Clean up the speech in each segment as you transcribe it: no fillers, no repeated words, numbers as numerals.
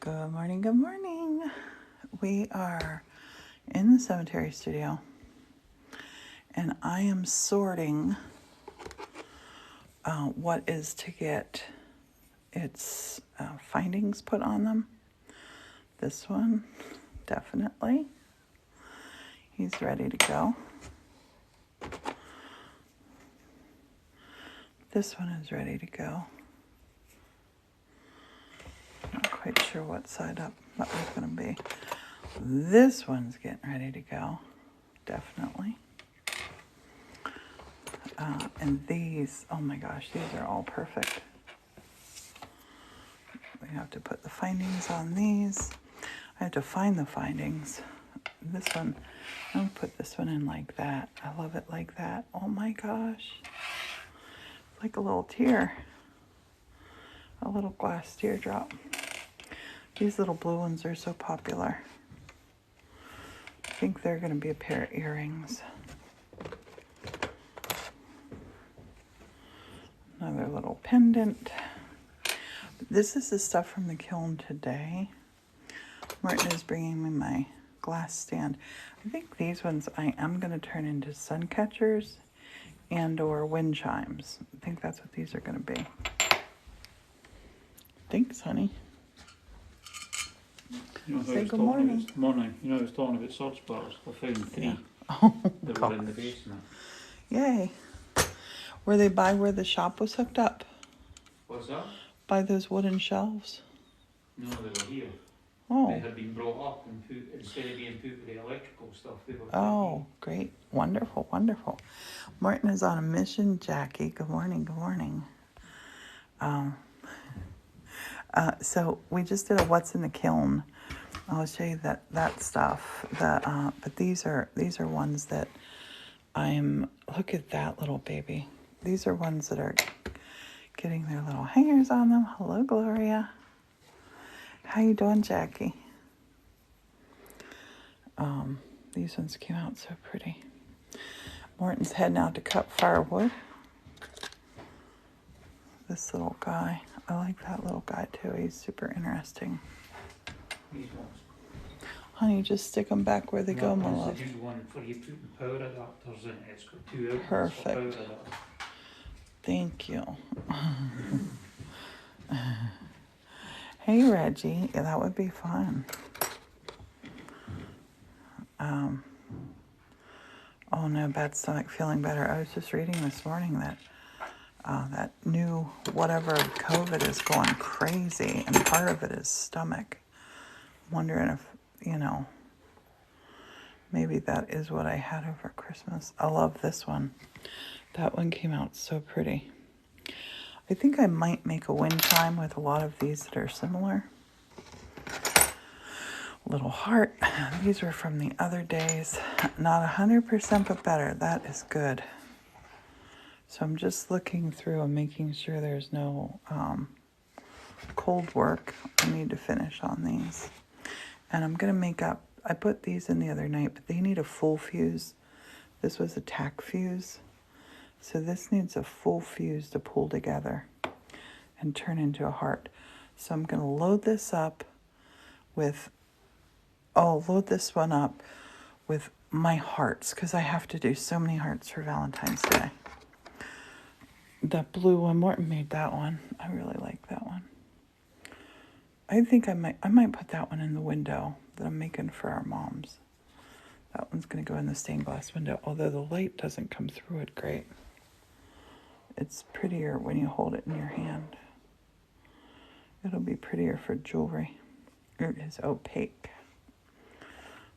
Good morning, good morning. We are in the cemetery studio and I am sorting what is to get its findings put on them. This one, definitely. He's ready to go. This one is ready to go. Not quite sure what side up that was going to be. This one's getting ready to go, definitely. And these, oh my gosh, these are all perfect. We have to put the findings on these. I have to find the findings. This one, I'll put this one in like that. I love it like that. Oh my gosh. It's like a little tear. A little glass teardrop. These little blue ones are so popular. I think they're going to be a pair of earrings. Another little pendant. This is the stuff from the kiln today. Martin is bringing me my glass stand. I think these ones I am going to turn into sun catchers and or wind chimes. I think that's what these are going to be. Thanks, honey. You know, Say good morning. Morning. You know, I was talking about sod splatters. I found 3 Yeah. Oh, that God. were in the basement. Yay. Were they by where the shop was hooked up? What's that? By those wooden shelves? No, they were here. Oh. They had been brought up and put, instead of being put with the electrical stuff, they were put Oh, great. Wonderful, wonderful. Martin is on a mission, Jackie. Good morning, good morning. So we just did a what's in the kiln. I'll show you that stuff. But these are ones that look at that little baby. These are ones that are getting their little hangers on them. Hello, Gloria. How you doing, Jackie? These ones came out so pretty. Morton's heading out to cut firewood. This little guy. I like that little guy too. He's super interesting. these ones. Honey, just stick them back where they go, my love. That's the new one for you putting power adapters in it. It's got 2 outlets Perfect. for power adapters. Thank you. Hey, Reggie. Yeah, that would be fun. Oh no, bad stomach, feeling better. I was just reading this morning that that new whatever COVID is going crazy, and part of it is stomach. I'm wondering if, maybe that is what I had over Christmas. I love this one. That one came out so pretty. I think I might make a wind chime with a lot of these that are similar. Little heart. These were from the other days. Not 100%, but better. That is good. So I'm just looking through and making sure there's no cold work I need to finish on these. And I'm going to make up, I put these in the other night, but they need a full fuse. This was a tack fuse. So this needs a full fuse to pull together and turn into a heart. So I'm going to load this up with, load this one up with my hearts, because I have to do so many hearts for Valentine's Day. That blue one, Morton made that one. I really like that one. I think I might put that one in the window that I'm making for our moms. That one's going to go in the stained glass window, although the light doesn't come through it great. It's prettier when you hold it in your hand. It'll be prettier for jewelry. It is opaque.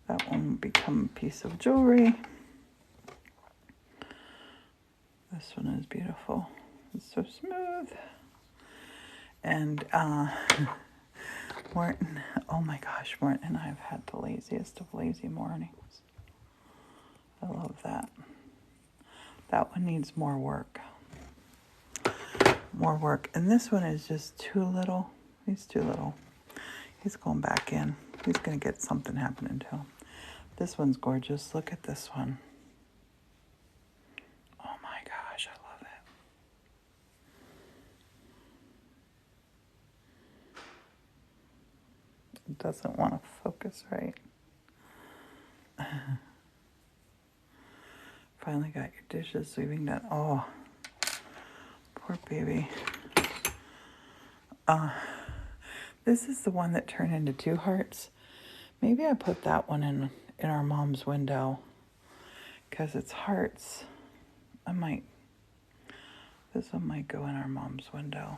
That one will become a piece of jewelry. This one is beautiful. It's so smooth. And Morton, oh my gosh, Morton and I have had the laziest of lazy mornings. I love that. That one needs more work. More work. And this one is just too little. He's too little. He's going back in. He's going to get something happening to him. This one's gorgeous. Look at this one. Oh my gosh, I love it. It doesn't want to focus right. Finally got your dishes sweeping done. Oh, poor baby. This is the one that turned into two hearts. Maybe I put that one in our mom's window because it's hearts. This one might go in our mom's window.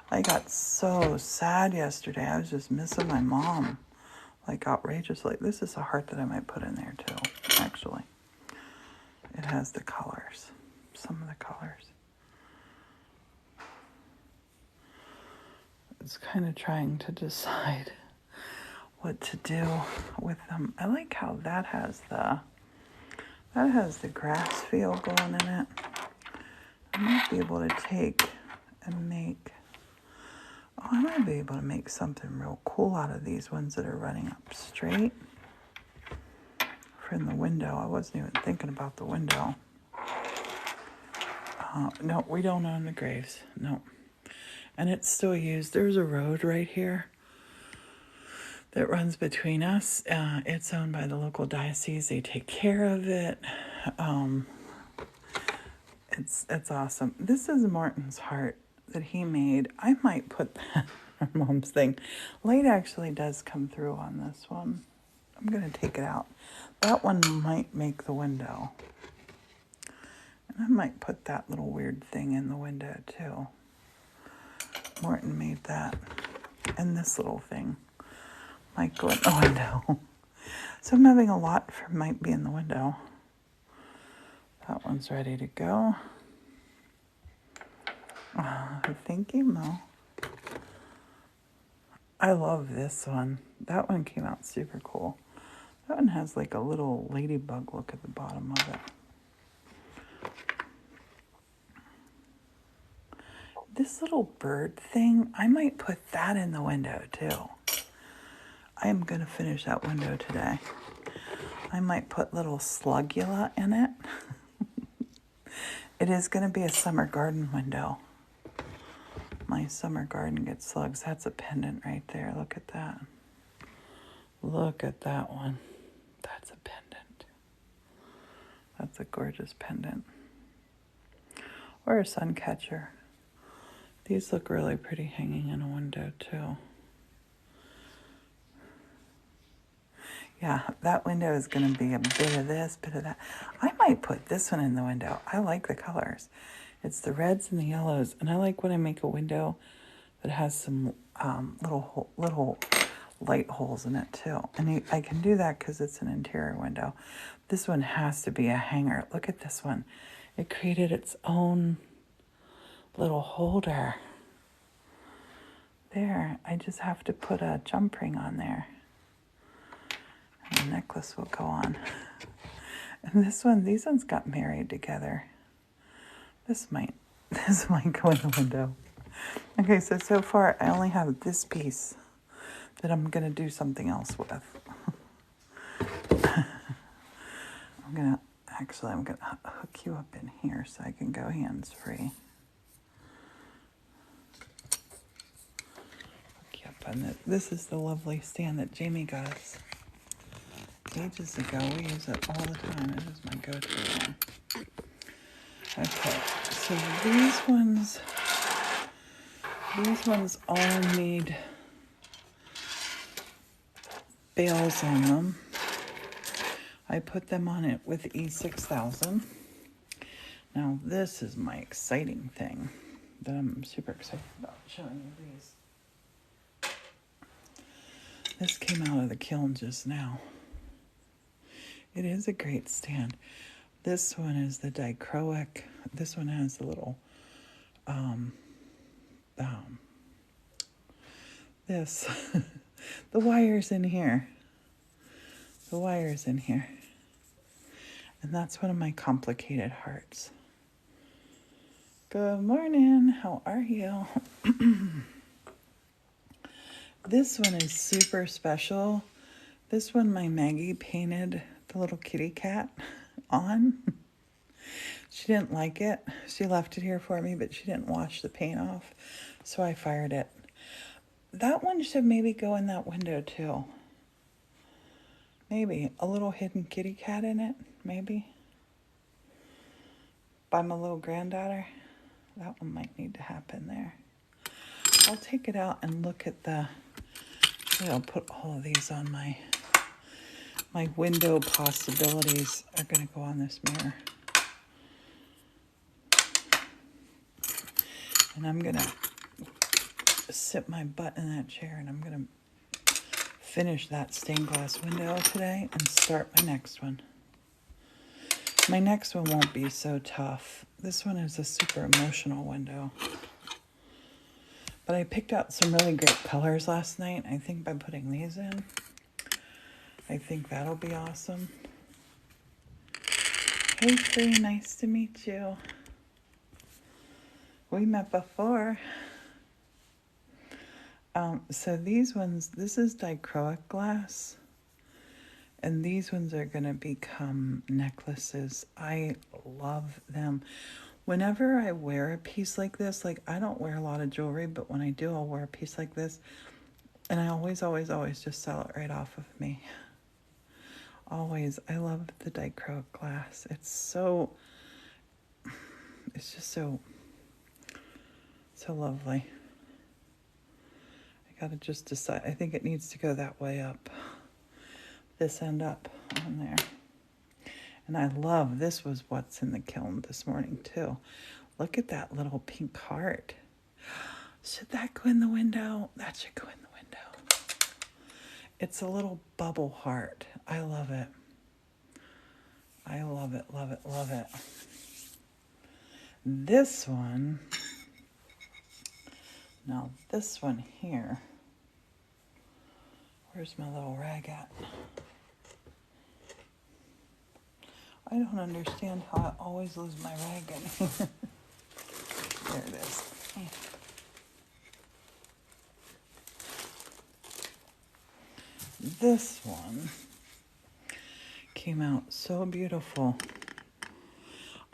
I got so sad yesterday. I was just missing my mom, like outrageously. This is a heart that I might put in there too, actually. It has the colors, some of the colors. It's kind of trying to decide what to do with them. I like how that has the grass feel going in it. I might be able to take and make, I might be able to make something real cool out of these ones that are running up straight from the window. I wasn't even thinking about the window. No, we don't own the graves. No. And it's still used. There's a road right here that runs between us. It's owned by the local diocese. They take care of it. It's awesome. This is Martin's heart that he made. I might put that on Mom's thing. Light actually does come through on this one. I'm going to take it out. That one might make the window. And I might put that little weird thing in the window too. Martin made that. And this little thing might go in the window. So I'm having a lot for might be in the window. That one's ready to go. Thank you, Mo. I love this one. That one came out super cool. That one has like a little ladybug look at the bottom of it. This little bird thing, I might put that in the window too. I am going to finish that window today. I might put little slugula in it. It is going to be a summer garden window. My summer garden gets slugs. That's a pendant right there. Look at that. Look at that one. That's a pendant. That's a gorgeous pendant. Or a sun catcher. These look really pretty hanging in a window too. Yeah, that window is going to be a bit of this, bit of that. I might put this one in the window. I like the colors. It's the reds and the yellows. And I like when I make a window that has some little light holes in it too. And I can do that because it's an interior window. This one has to be a hanger. Look at this one. It created its own little holder. There, I just have to put a jump ring on there. And the necklace will go on. And these ones got married together. This might go in the window. Okay, so far I only have this piece that I'm gonna do something else with. I'm gonna hook you up in here so I can go hands free. Hook you up on this. This is the lovely stand that Jamie got us ages ago. We use it all the time. It is my go-to one. Okay, so these ones all need bails on them. I put them on it with E6000. Now this is my exciting thing that I'm super excited about showing you these. This came out of the kiln just now. It is a great stand. This one is the dichroic. This one has the little, the wires in here. The wires in here. And that's one of my complicated hearts. Good morning. How are you? This one is super special. This one my Maggie painted the little kitty cat on. She didn't like it. She left it here for me, but she didn't wash the paint off, so I fired it. that one should maybe go in that window too. Maybe a little hidden kitty cat in it, maybe. By my little granddaughter. That one might need to happen there. I'll take it out and look at I'll put all of these on my window possibilities are going to go on this mirror. And I'm going to sit my butt in that chair and I'm going to finish that stained glass window today and start my next one. My next one won't be so tough. This one is a super emotional window. But I picked out some really great colors last night. I think by putting these in, I think that'll be awesome. Hey, Free, nice to meet you. We met before. So these ones, this is dichroic glass. And these ones are going to become necklaces. I love them. Whenever I wear a piece like this, like I don't wear a lot of jewelry, but when I do, I'll wear a piece like this. And I always just sell it right off of me. Always. I love the dichroic glass. It's just so lovely. I gotta just decide. I think it needs to go that way up. This end up on there. And I love, this was what's in the kiln this morning too. Look at that little pink heart. Should that go in the window? That should go in the window. It's a little bubble heart. I love it. I love it, love it, love it. This one, now this one here, where's my little rag at? I don't understand how I always lose my rag in here. There it is. This one came out so beautiful.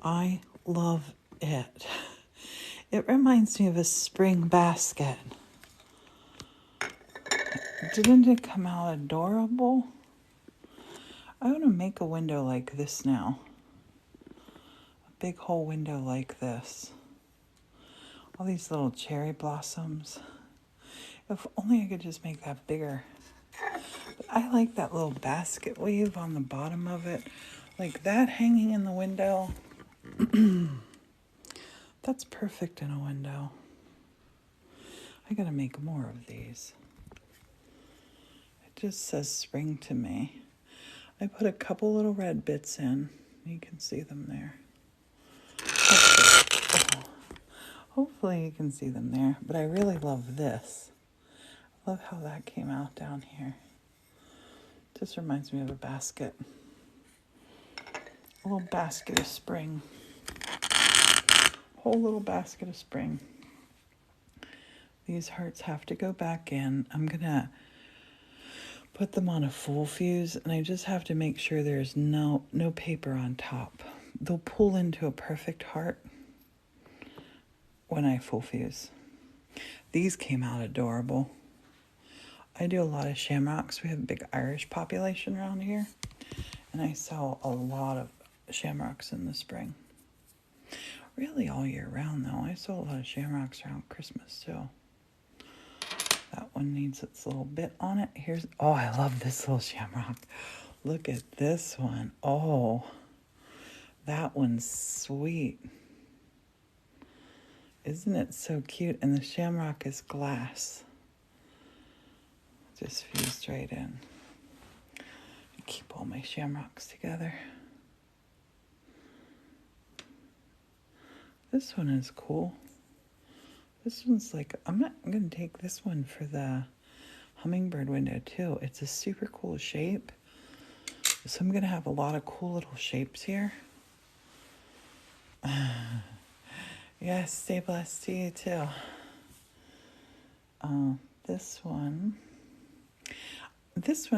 I love it. It reminds me of a spring basket. Didn't it come out adorable? I want to make a window like this now. A big whole window like this. All these little cherry blossoms. If only I could just make that bigger. But I like that little basket weave on the bottom of it. Like that hanging in the window. That's perfect in a window. I gotta make more of these. It just says spring to me. I put a couple little red bits in. You can see them there. Hopefully you can see them there. But I really love this. I love how that came out down here. Just reminds me of a basket. A little basket of spring. Whole little basket of spring. These hearts have to go back in. I'm gonna put them on a full fuse, and I just have to make sure there's no paper on top. They'll pull into a perfect heart when I full fuse. These came out adorable. I do a lot of shamrocks. We have a big Irish population around here, and I sell a lot of shamrocks in the spring. Really all year round though. I sell a lot of shamrocks around Christmas too. That one needs its little bit on it. Oh, I love this little shamrock. Look at this one. Oh, that one's sweet. Isn't it so cute? And the shamrock is glass. Just fused right in. I keep all my shamrocks together. This one is cool. This one's like, I'm going to take this one for the hummingbird window too. It's a super cool shape. So I'm going to have a lot of cool little shapes here. Yes, stay blessed to you too. This one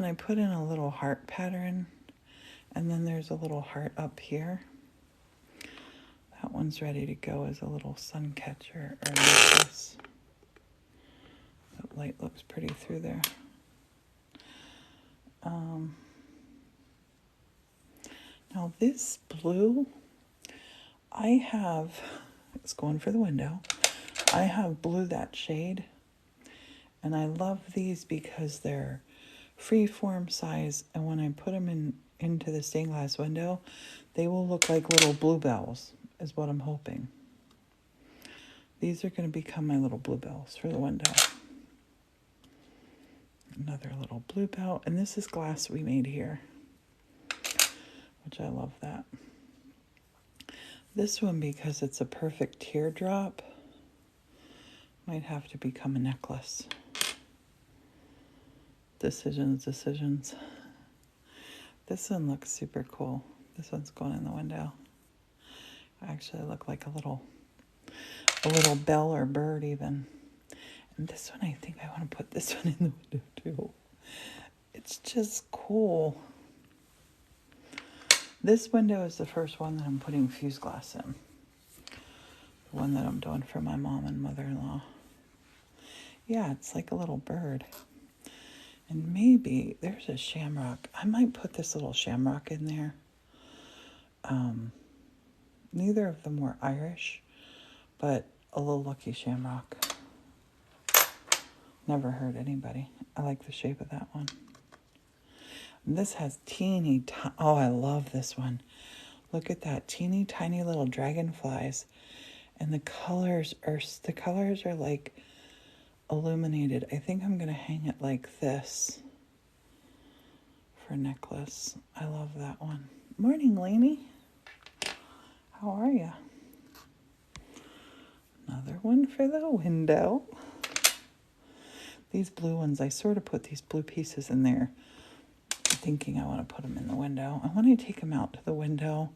I put in a little heart pattern, and then there's a little heart up here. That one's ready to go as a little sun catcher or necklace. light looks pretty through there. Now this blue, it's going for the window. I have blue that shade, and I love these because they're free-form size, and when I put them into the stained glass window, they will look like little bluebells, is what I'm hoping. These are going to become my little bluebells for the window. Another little bluebell, and this is glass we made here, which I love that. This one, because it's a perfect teardrop, might have to become a necklace. Decisions. This one looks super cool. This one's going in the window. I actually look like a little bell or bird even. And this one, I think I want to put this one in the window too. It's just cool. This window is the first one that I'm putting fused glass in. The one that I'm doing for my mom and mother-in-law. Yeah, it's like a little bird. And maybe there's a shamrock. I might put this little shamrock in there. Neither of them were Irish, but a little lucky shamrock. Never hurt anybody. I like the shape of that one. And this has oh, I love this one. Look at that, teeny tiny little dragonflies. And the colors are like illuminated. I think I'm going to hang it like this for a necklace. I love that one. Morning, Lainey. How are you? Another one for the window. These blue ones, I sort of put these blue pieces in there thinking I want to put them in the window. And when I take them out to the window,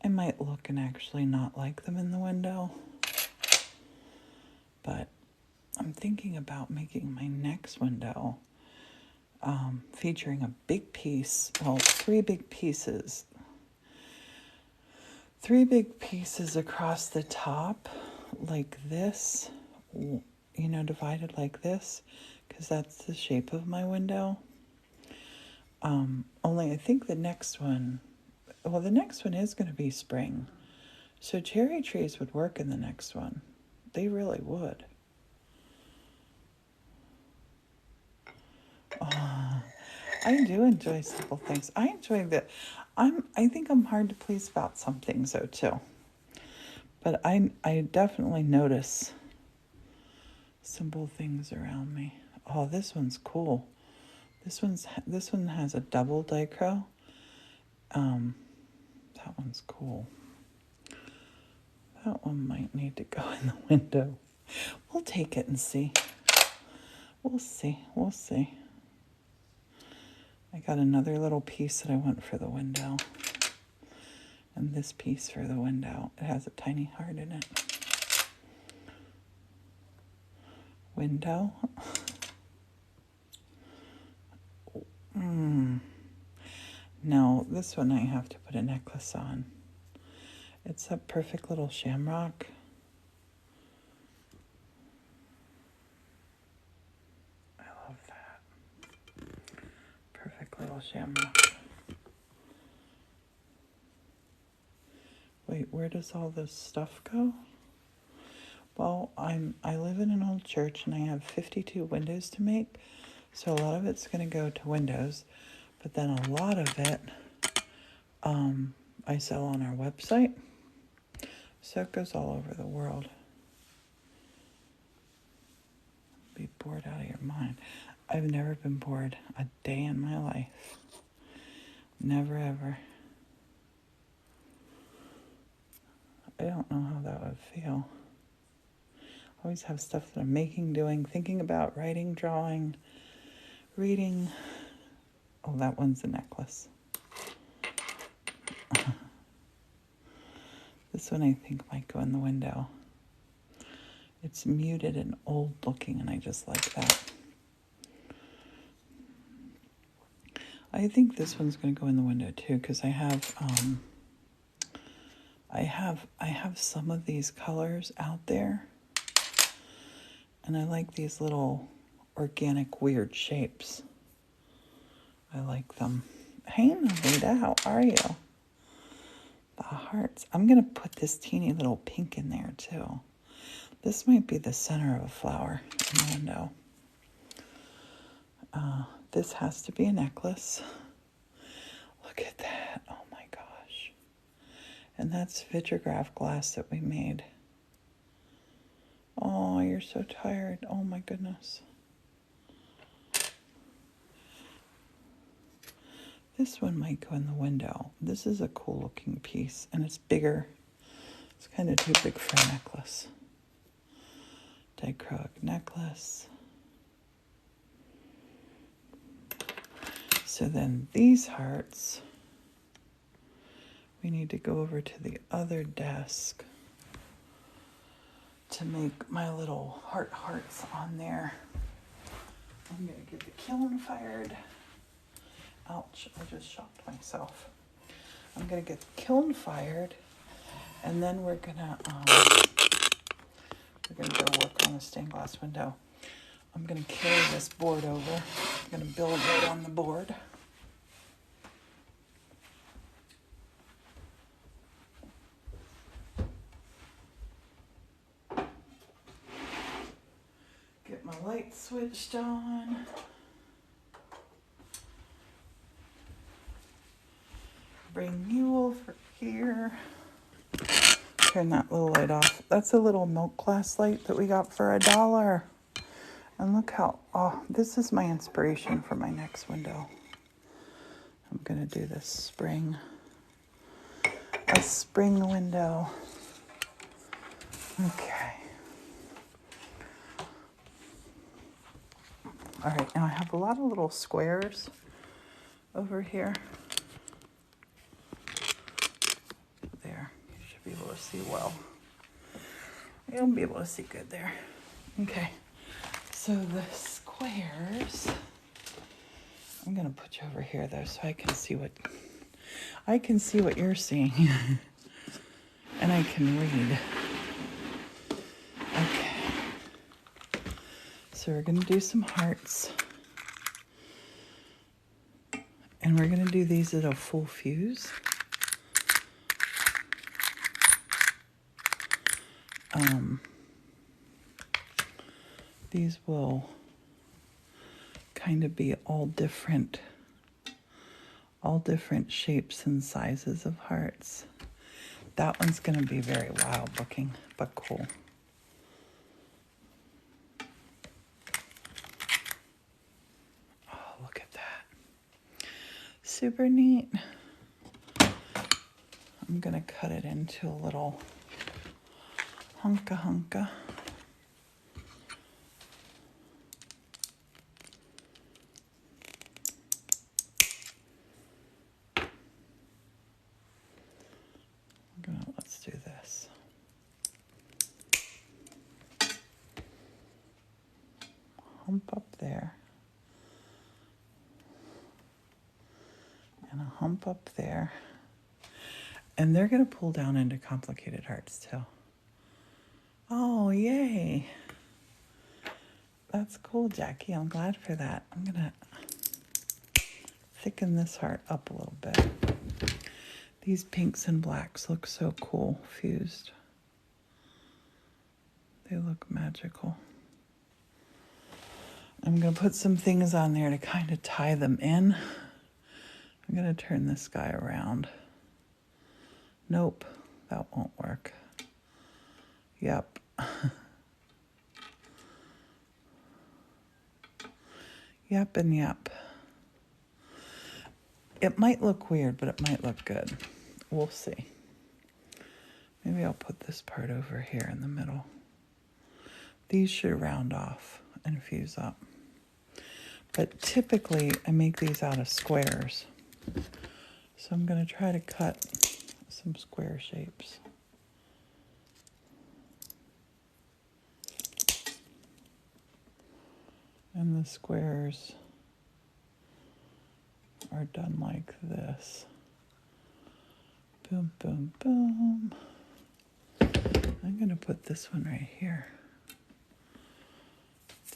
I might look and actually not like them in the window. But I'm thinking about making my next window featuring a big piece, well, 3 big pieces. 3 big pieces across the top, like this, divided like this, because that's the shape of my window. Only I think the next one is going to be spring. So cherry trees would work in the next one. They really would. I do enjoy simple things. I enjoy that. I think I'm hard to please about some things though too. But I definitely notice simple things around me. Oh, this one's cool. This one has a double dichro. That one's cool. That one might need to go in the window. We'll take it and see. We'll see. I got another little piece that I want for the window. And this piece for the window. It has a tiny heart in it. Window. No, this one I have to put a necklace on. It's a perfect little shamrock. I love that. Perfect little shamrock. Wait, where does all this stuff go? Well, I live in an old church and I have 52 windows to make. So a lot of it's going to go to windows, but then a lot of it I sell on our website. So it goes all over the world. Be bored out of your mind. I've never been bored a day in my life. Never ever. I don't know how that would feel. I always have stuff that I'm making, doing, thinking about, writing, drawing, reading. Oh, that one's a necklace. This one I think might go in the window. It's muted and old looking, and I just like that. I think this one's going to go in the window too, because I have some of these colors out there, and I like these little organic weird shapes. I like them. Hey, Nalita, how are you? The hearts. I'm going to put this teeny little pink in there too. This might be the center of a flower in the window. This has to be a necklace. Look at that. Oh my gosh. And that's vitrograph glass that we made. Oh, you're so tired. Oh my goodness. This one might go in the window. This is a cool looking piece and it's bigger. It's kind of too big for a necklace. Dichroic necklace. So then these hearts, we need to go over to the other desk to make my little hearts on there. I'm gonna get the kiln fired. Ouch, I just shocked myself. I'm gonna get the kiln fired and then we're gonna go work on the stained glass window. I'm gonna carry this board over. I'm gonna build right on the board. Get my light switched on. Bring you over here. Turn that little light off. That's a little milk glass light that we got for $1. And look how, oh, this is my inspiration for my next window. I'm gonna do this spring. A spring window. Okay. All right, now I have a lot of little squares over here. There, you should be able to see well. You'll be able to see good there. Okay, so the squares, I'm gonna put you over here though so I can see what you're seeing. And I can read. Okay. So we're gonna do some hearts. And we're gonna do these at a full fuse. These will kind of be all different shapes and sizes of hearts. That one's gonna be very wild looking, but cool. Oh, look at that. Super neat. I'm gonna cut it into a little hunka. Let's do this. Hump up there. And a hump up there. And they're going to pull down into complicated hearts too. Oh, yay. That's cool, Jackie. I'm glad for that. I'm going to thicken this heart up a little bit. These pinks and blacks look so cool, fused. They look magical. I'm going to put some things on there to kind of tie them in. I'm going to turn this guy around. Nope, that won't work. Yep. Yep and yep. It might look weird, but it might look good. We'll see. Maybe I'll put this part over here in the middle. These should round off and fuse up. But typically, I make these out of squares. So I'm going to try to cut some square shapes. And the squares are done like this. Boom, boom, boom. I'm going to put this one right here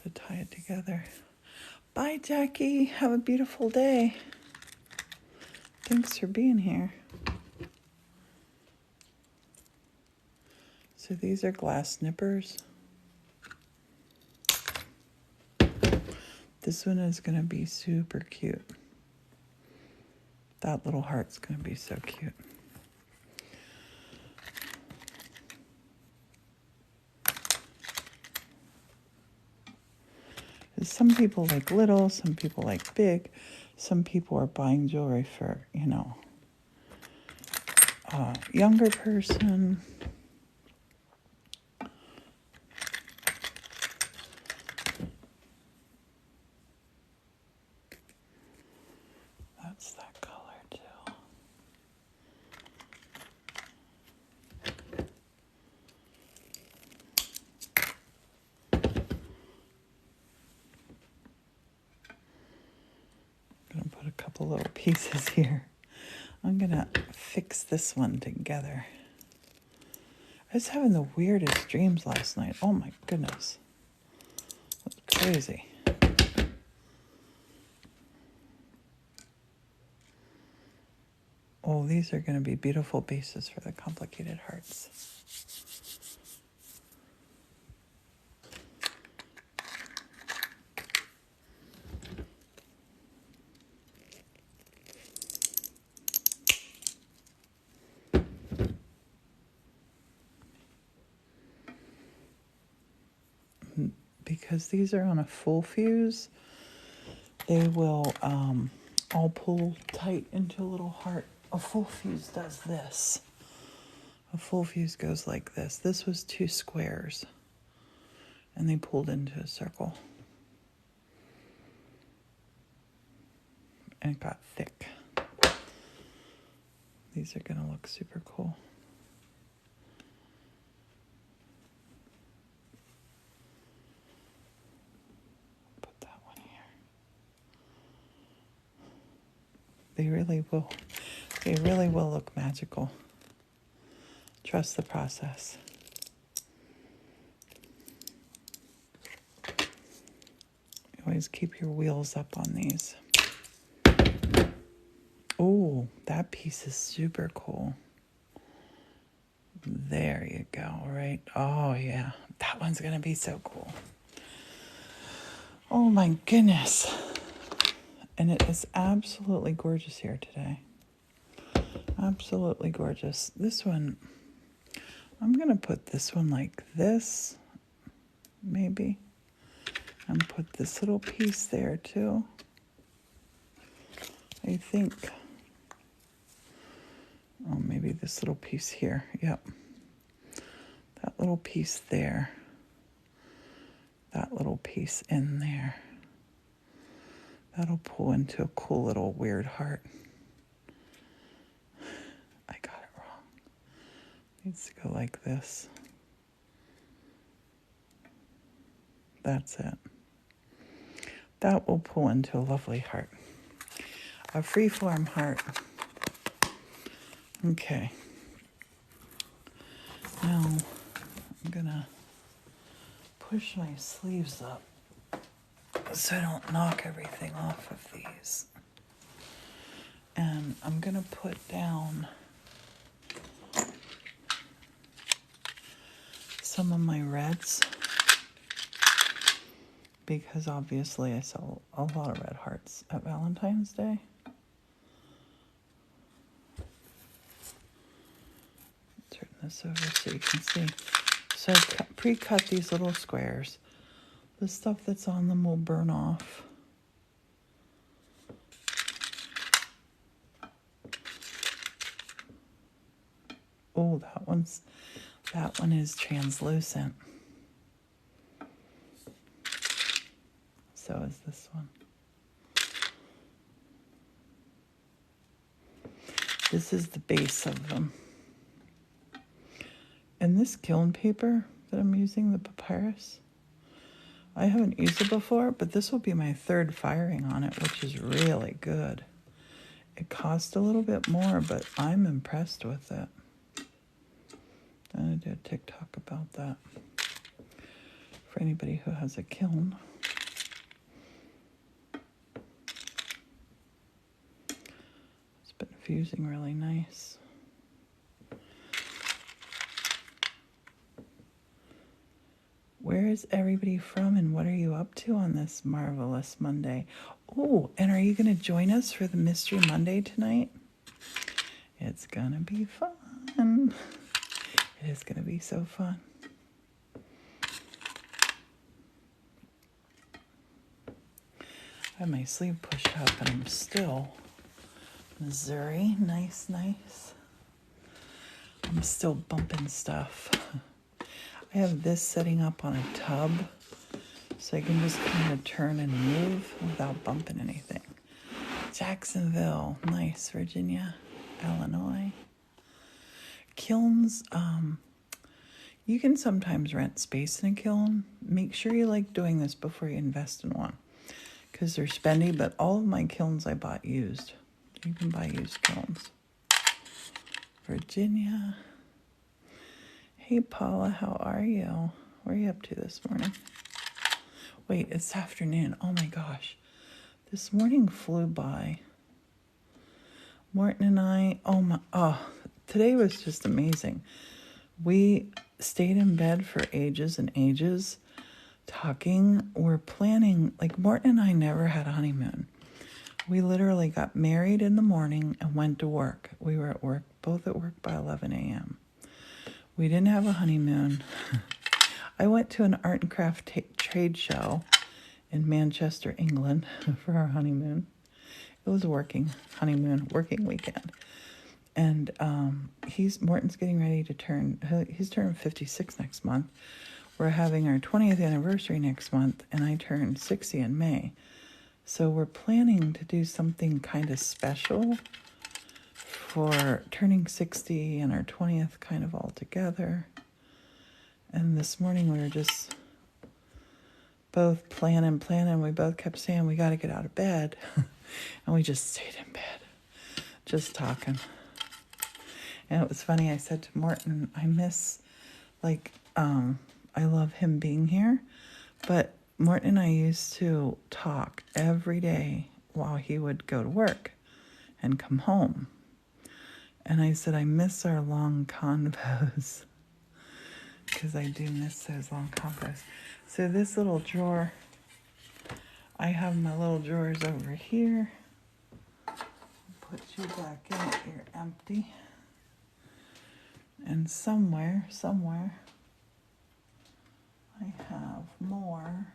to to tie it together. Bye, Jackie. Have a beautiful day. Thanks for being here. So these are glass nippers. This one is going to be super cute. That little heart's going to be so cute. Some people like little, some people like big. Some people are buying jewelry for, a younger person. That's that color too. I'm gonna put a couple little pieces here. I'm gonna fix this one together. I was having the weirdest dreams last night. Oh my goodness. That's crazy. Oh, these are going to be beautiful bases for the complicated hearts. Because these are on a full fuse, they will all pull tight into a little heart. A full fuse does this. A full fuse goes like this. This was 2 squares, and they pulled into a circle. And it got thick. These are going to look super cool. Put that one here. They really will look magical. Trust the process. Always keep your wheels up on these. Oh, that piece is super cool. There you go, right? Oh, yeah. That one's going to be so cool. Oh, my goodness. And it is absolutely gorgeous here today. Absolutely gorgeous. This one, I'm going to put this one like this, maybe. And put this little piece there, too. I think. Oh, maybe this little piece here. Yep. That little piece there. That little piece in there. That'll pull into a cool little weird heart. I got it wrong. Needs to go like this. That's it. That will pull into a lovely heart. A freeform heart. Okay. Now, I'm gonna push my sleeves up so I don't knock everything off of these. And I'm gonna put down some of my reds, because obviously I sell a lot of red hearts at Valentine's Day. Turn this over so you can see. So I pre-cut these little squares. The stuff that's on them will burn off. Oh, that one is translucent. So is this one. This is the base of them. And this kiln paper that I'm using, the papyrus, I haven't used it before, but this will be my 3rd firing on it, which is really good. It cost a little bit more, but I'm impressed with it. I'm going to do a TikTok about that for anybody who has a kiln. fusing really nice. Where is everybody from and what are you up to on this marvelous Monday? Oh, and are you going to join us for the Mystery Monday tonight? It's going to be fun. It is going to be so fun. I have my sleeve pushed up and I'm still Missouri. Nice, nice. I'm still bumping stuff. I have this setting up on a tub so I can just kind of turn and move without bumping anything. Jacksonville, nice. Virginia, Illinois. Kilns, you can sometimes rent space in a kiln. Make sure you like doing this before you invest in one because they're spendy, but all of my kilns I bought used. You can buy used kilns. Virginia. Hey, Paula, how are you? What are you up to this morning? Wait, it's afternoon. Oh my gosh. This morning flew by. Morton and I, today was just amazing. We stayed in bed for ages and ages talking. We're planning, like Morton and I never had a honeymoon. We literally got married in the morning and went to work. We were at work, both at work by 11 a.m. We didn't have a honeymoon. I went to an art and craft trade show in Manchester, England for our honeymoon. It was a working weekend. And Morton's getting ready to he's turning 56 next month. We're having our 20th anniversary next month, and I turn 60 in May. So we're planning to do something kind of special for turning 60 and our 20th kind of all together. And this morning we were just both planning. We both kept saying we got to get out of bed. And we just stayed in bed, just talking. And it was funny. I said to Morton, I miss, I love him being here. But Morton and I used to talk every day while he would go to work and come home. And I said, I miss our long convos. Because I do miss those long convos. So this little drawer, I have my little drawers over here. Put you back in it, you're empty. And somewhere, I have more.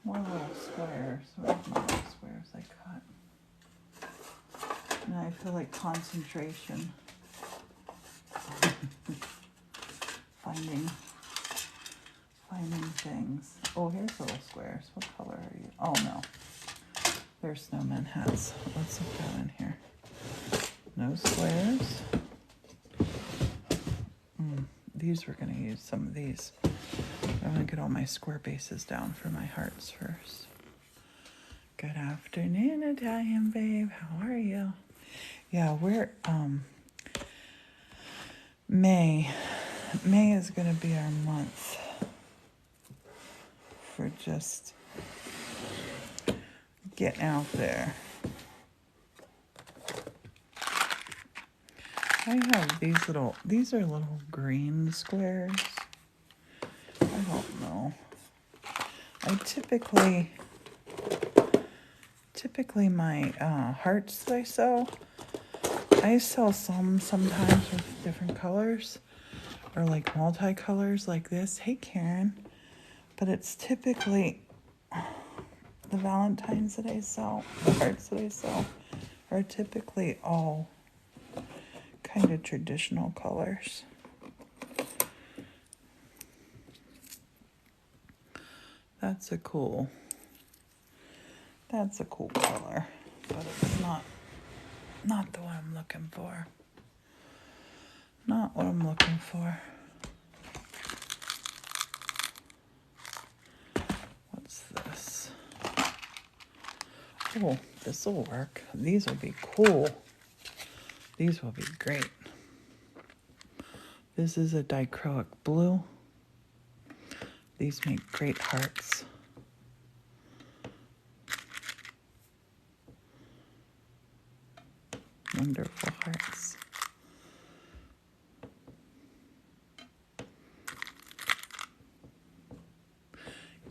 More little squares. Where's my little squares I cut? Now I feel like concentration. Finding things. Oh, here's little squares. What color are you? Oh, no. They're snowman hats. Let's look down in here. No squares. These, we're going to use some of these. I'm going to get all my square bases down for my hearts first. Good afternoon, Italian babe. How are you? Yeah, we're, May is going to be our month for just getting out there. I have these are little green squares. I don't know. I typically my hearts that I sell some sometimes with different colors or like multicolors like this. Hey, Karen. But it's typically the Valentines that I sell, the hearts that I sell are typically all kind of traditional colors. That's a cool color, but it's not the one I'm looking for. Not what I'm looking for. What's this? Oh, this will work. These will be cool. These will be great. This is a dichroic blue. These make great hearts. wonderful hearts.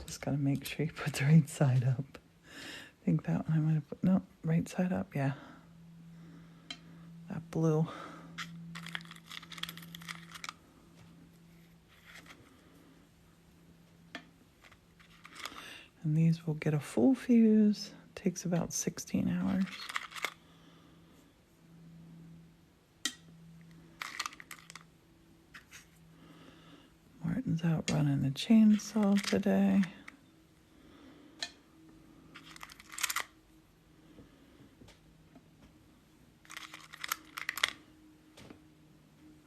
Just gotta make sure you put the right side up. I think that one I might have put, no, right side up, yeah. That blue. And these will get a full fuse. Takes about 16 hours. Martin's out running the chainsaw today.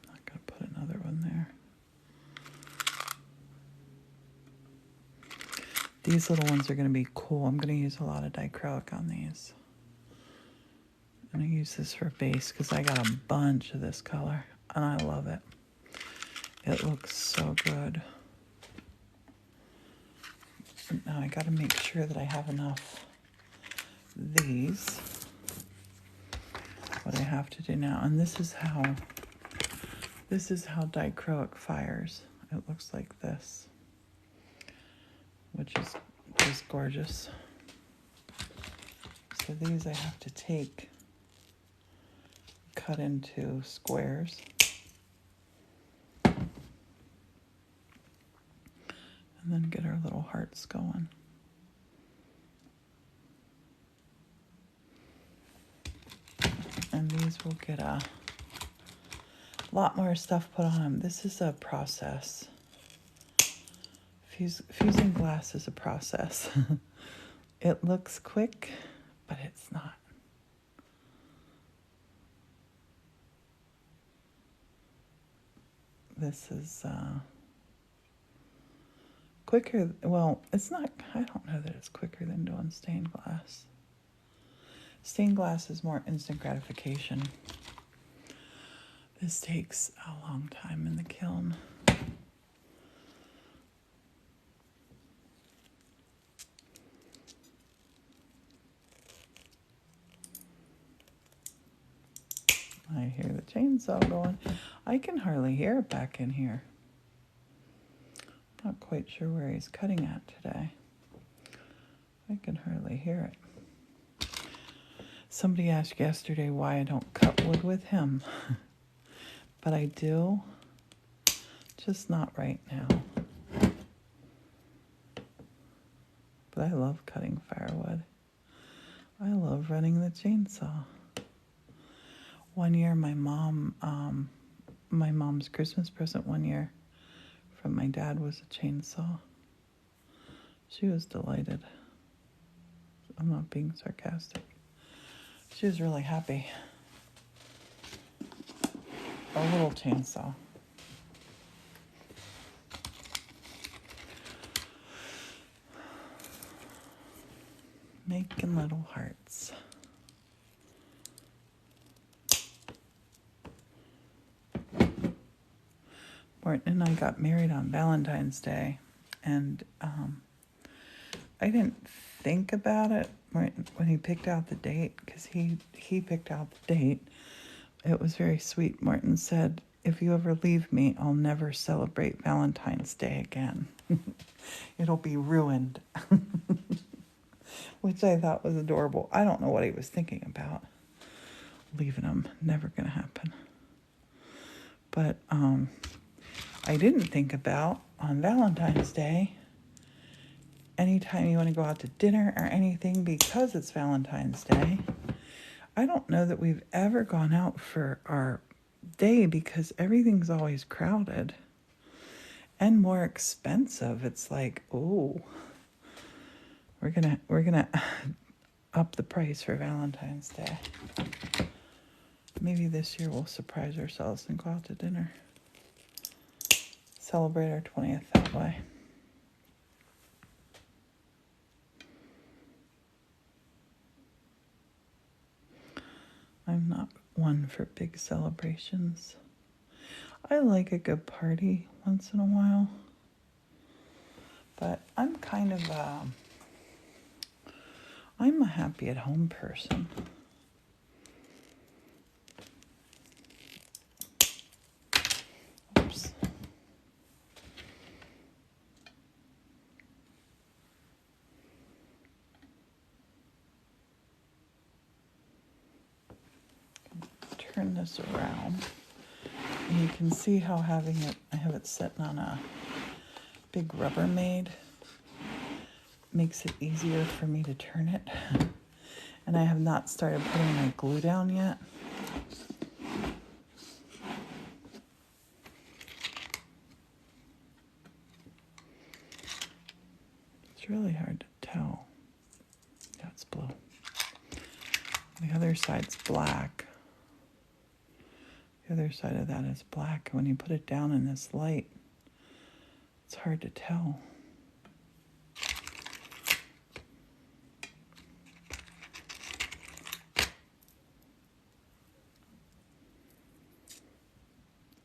Not gonna put another one there. These little ones are gonna be cool. I'm gonna use a lot of diacrylic on these. I'm gonna use this for base because I got a bunch of this color and I love it. It looks so good. Now I gotta make sure that I have enough these. What I have to do now, and this is how diacrylic fires. It looks like this, which is just gorgeous. So these I have to take, cut into squares. And then get our little hearts going. And these will get a lot more stuff put on them. This is a process. Fusing glass is a process. It looks quick, but it's not. This is quicker. Well, it's not. I don't know that it's quicker than doing stained glass. Stained glass is more instant gratification. This takes a long time in the kiln. I hear the chainsaw going. I can hardly hear it back in here. Not quite sure where he's cutting at today. I can hardly hear it. Somebody asked yesterday why I don't cut wood with him. But I do, just not right now. But I love cutting firewood. I love running the chainsaw. One year my mom's Christmas present one year from my dad was a chainsaw. She was delighted. I'm not being sarcastic. She was really happy. A little chainsaw. Making little hearts. Martin and I got married on Valentine's Day, and I didn't think about it when he picked out the date, because he picked out the date. It was very sweet. Martin said, "If you ever leave me, I'll never celebrate Valentine's Day again. It'll be ruined." Which I thought was adorable. I don't know what he was thinking about. Leaving him, never gonna happen. But I didn't think about on Valentine's Day, anytime you want to go out to dinner or anything, because it's Valentine's Day. I don't know that we've ever gone out for our day because everything's always crowded and more expensive. It's like, oh, we're gonna up the price for Valentine's Day. Maybe this year we'll surprise ourselves and go out to dinner. Celebrate our 20th that way. I'm not one for big celebrations. I like a good party once in a while. But I'm kind of I'm a happy at home person. this around. And you can see how I have it sitting on a big Rubbermaid makes it easier for me to turn it. And I have not started putting my glue down yet. It's really hard to tell. That's blue. The other side's black. The other side of that is black. When you put it down in this light, it's hard to tell.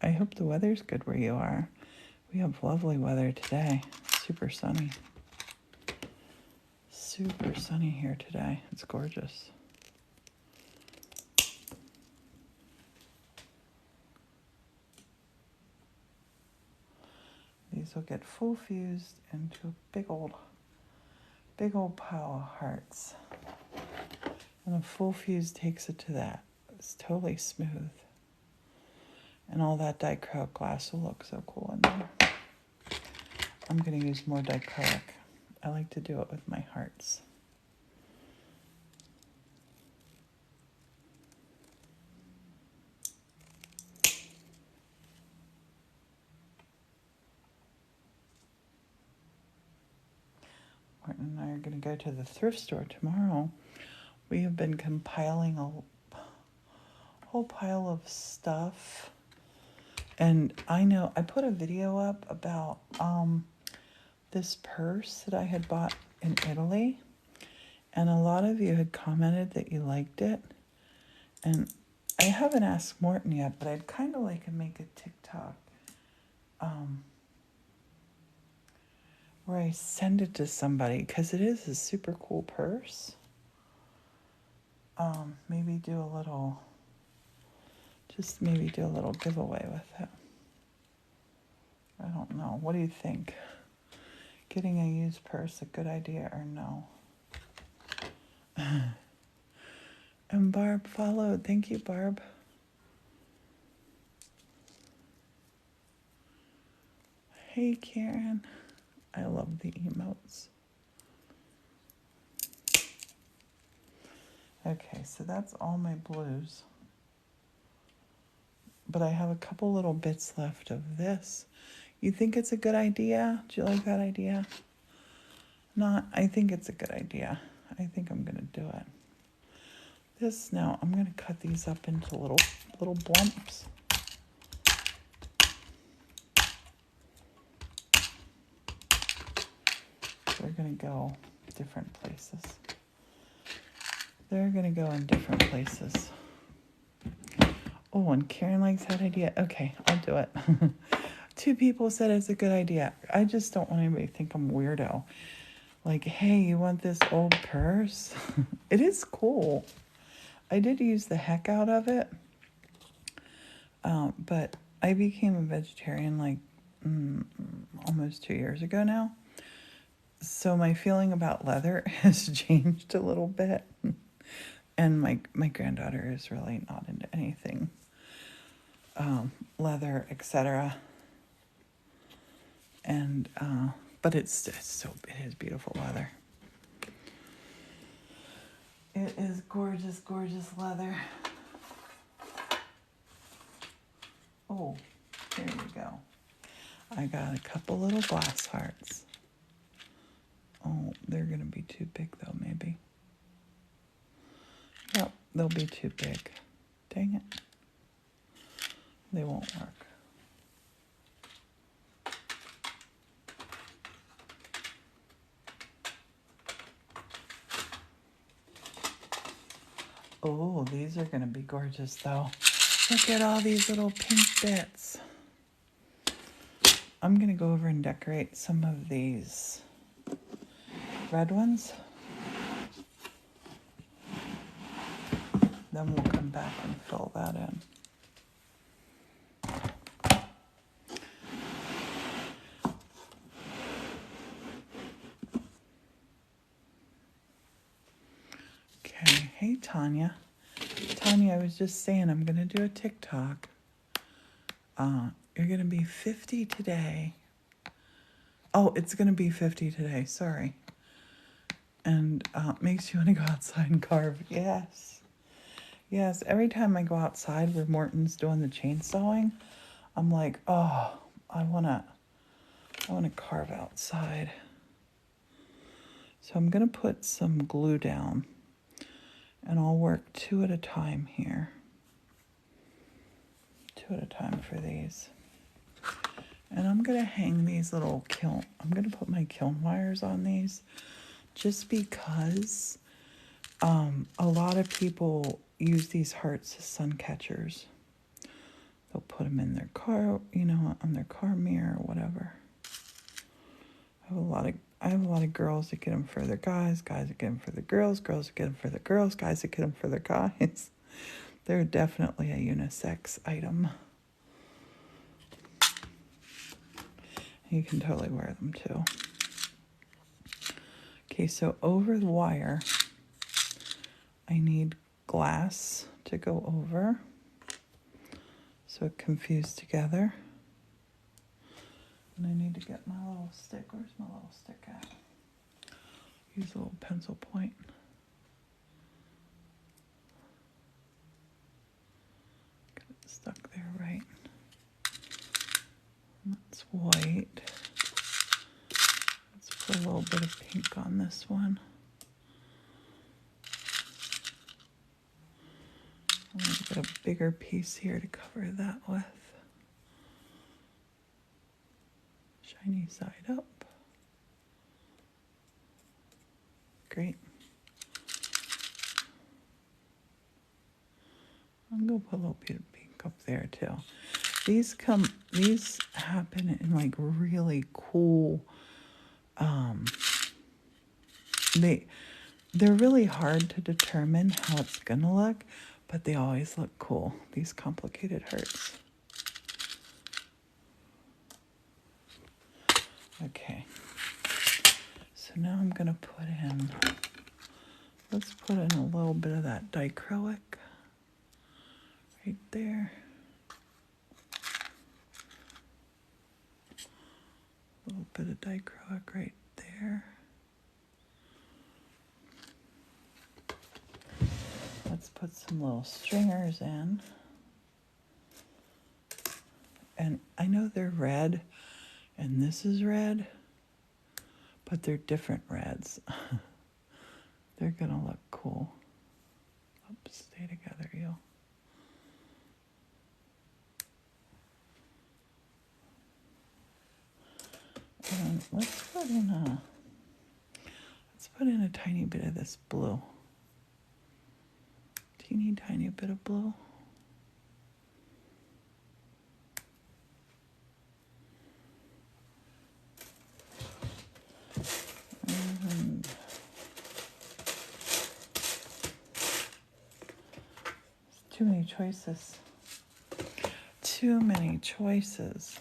I hope the weather's good where you are. We have lovely weather today. Super sunny. Super sunny here today. It's gorgeous. These will get full fused into a big old pile of hearts. And a full fuse takes it to that. It's totally smooth. And all that dichroic glass will look so cool in there. I'm going to use more dichroic. I like to do it with my hearts. Martin and I are going to go to the thrift store tomorrow. We have been compiling a whole pile of stuff. And I know I put a video up about this purse that I had bought in Italy. And a lot of you had commented that you liked it. And I haven't asked Morton yet, but I'd kind of like to make a TikTok where I send it to somebody, because it is a super cool purse. Maybe do a little giveaway with it. I don't know. What do you think? Getting a used purse a good idea or no? And Barb followed. Thank you, Barb. Hey, Karen. I love the emotes. Okay, so that's all my blues. But I have a couple little bits left of this. You think it's a good idea? Do you like that idea? Not, I think it's a good idea. I think I'm going to do it. This now, I'm going to cut these up into little blumps. They're going to go different places. They're going to go in different places. Oh, and Karen likes that idea. Okay, I'll do it. 2 people said it's a good idea. I just don't want anybody to think I'm a weirdo. Like, hey, you want this old purse? It is cool. I did use the heck out of it. But I became a vegetarian like almost 2 years ago now. So my feeling about leather has changed a little bit. And my granddaughter is really not into anything. Leather, etc. And but it is beautiful leather. It is gorgeous, gorgeous leather. Oh, here you go. I got a couple little glass hearts. Oh, they're gonna be too big though, maybe. Yep, they'll be too big. Dang it. They won't work. Oh, these are gonna be gorgeous though. Look at all these little pink bits. I'm gonna go over and decorate some of these red ones. Then we'll come back and fill that in. Okay, hey Tanya. Tanya, I was just saying I'm going to do a TikTok. You're going to be 50 today. Oh, it's going to be 50 today. Sorry. And makes you want to go outside and carve. Yes. Yes. Every time I go outside where Morton's doing the chainsawing, I'm like, oh, I want to carve outside. So I'm going to put some glue down. And I'll work 2 at a time here. 2 at a time for these. And I'm going to hang these little I'm going to put my kiln wires on these just because a lot of people use these hearts as sun catchers. They'll put them in their car, on their car mirror or whatever. I have a lot of girls that get them for their guys that get them for the girls that get them for the girls, guys that get them for their guys. They're definitely a unisex item. You can totally wear them too. Okay, so over the wire, I need glass to go over so it can fuse together. And I need to get my little stick. Where's my little stick at? Use a little pencil point. Get it stuck there right. And that's white. Let's put a little bit of pink on this one. I'm going to get a bigger piece here to cover that with. Shiny side up. Great. I'm going to put a little bit of pink up there too. These happen in like really cool, they're really hard to determine how it's gonna look, but they always look cool, these complicated hearts. Okay, so now I'm gonna let's put in a little bit of that dichroic right there. A little bit of dichroic right there. Let's put some little stringers in. And I know they're red, and this is red, but they're different reds. They're gonna look cool. Oops, stay together, you. And let's put in a tiny bit of this blue. Teeny tiny bit of blue. And too many choices. Too many choices.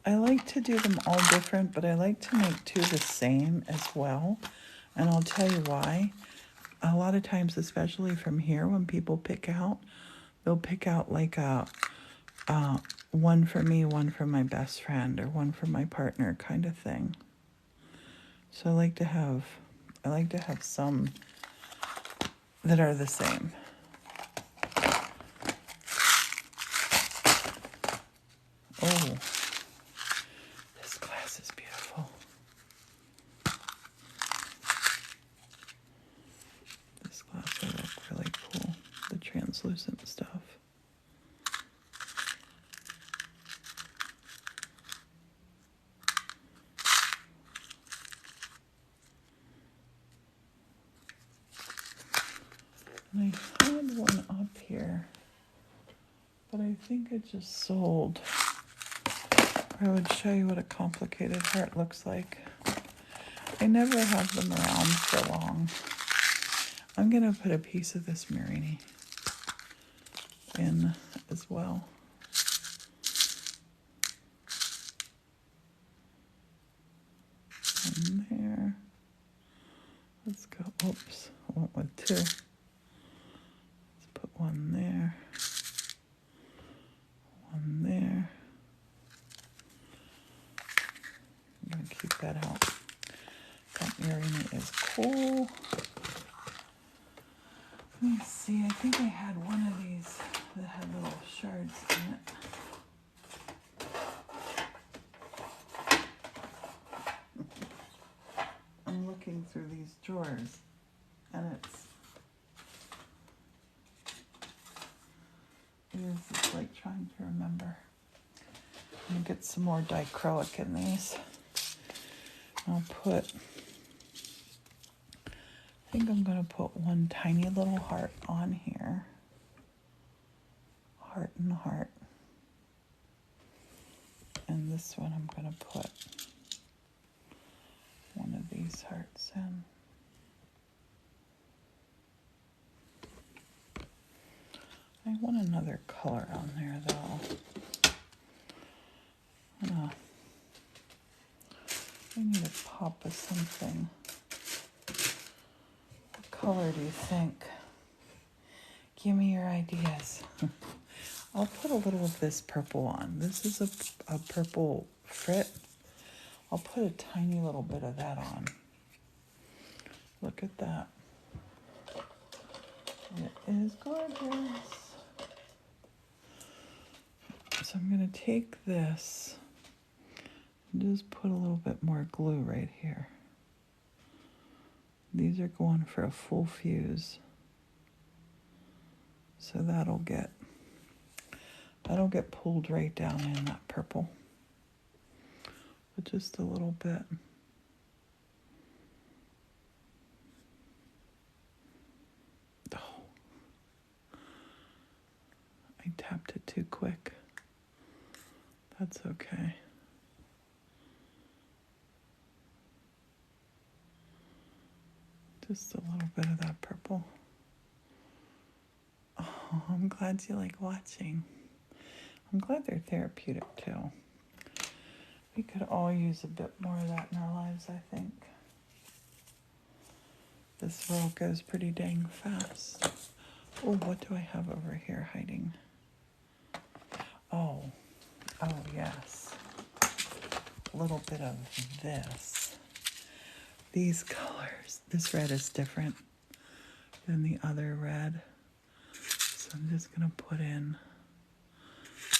I like to do them all different, but I like to make 2 the same as well. And I'll tell you why. A lot of times, especially from here, when people pick out, they'll pick out like one for me, one for my best friend, or one for my partner kind of thing. So I like to have some that are the same. Oh, this glass is beautiful. This glass will look really cool, the translucent stuff. And I had one up here, but I think it just sold. I would show you what a complicated heart looks like. I never have them around for long. I'm going to put a piece of this Merini in as well. In there. Let's go. Oops, I went with 2. that out. That earring is cool. Let me see, I think I had one of these that had little shards in it. I'm looking through these drawers, and it is like trying to remember. I'm gonna get some more diacrylic in these. I think I'm gonna put one tiny little heart on here. Heart and heart. And this one I'm gonna put one of these hearts in. I want another color on there though. I need a pop of something. What color do you think? Give me your ideas. I'll put a little of this purple on. This is a purple frit. I'll put a tiny little bit of that on. Look at that. It is gorgeous. So I'm going to take this and just put a little bit more glue right here. These are going for a full fuse. So that'll get pulled right down in that purple. But just a little bit. Oh. I tapped it too quick. That's okay. Just a little bit of that purple. Oh, I'm glad you like watching. I'm glad they're therapeutic too. We could all use a bit more of that in our lives, I think. This roll goes pretty dang fast. Oh, what do I have over here hiding? Oh yes. A little bit of this. These colors. This red is different than the other red. So I'm just going to put in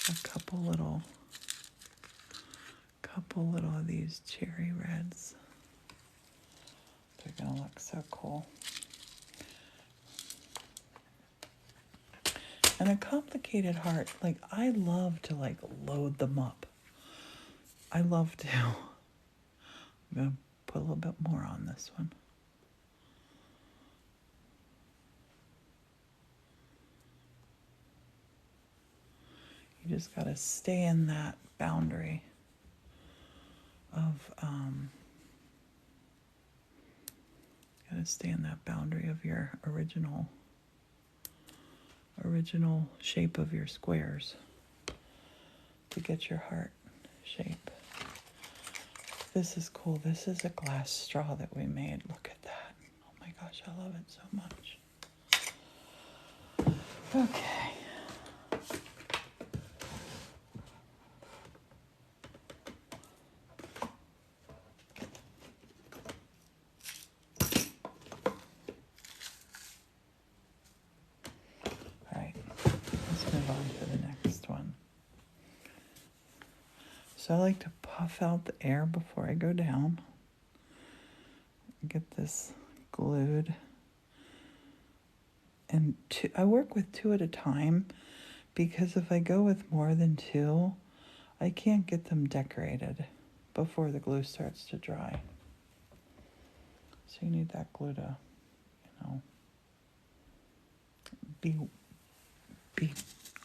a couple little of these cherry reds. They're going to look so cool. And a complicated heart, like I love to like load them up. I love to. I'm going to put a little bit more on this one. You just got to stay in that boundary of, your original shape of your squares to get your heart shape. This is cool. This is a glass straw that we made. Look at that. Oh my gosh, I love it so much. Okay. So I like to puff out the air before I go down. Get this glued. And I work with 2 at a time because if I go with more than 2, I can't get them decorated before the glue starts to dry. So you need that glue to, be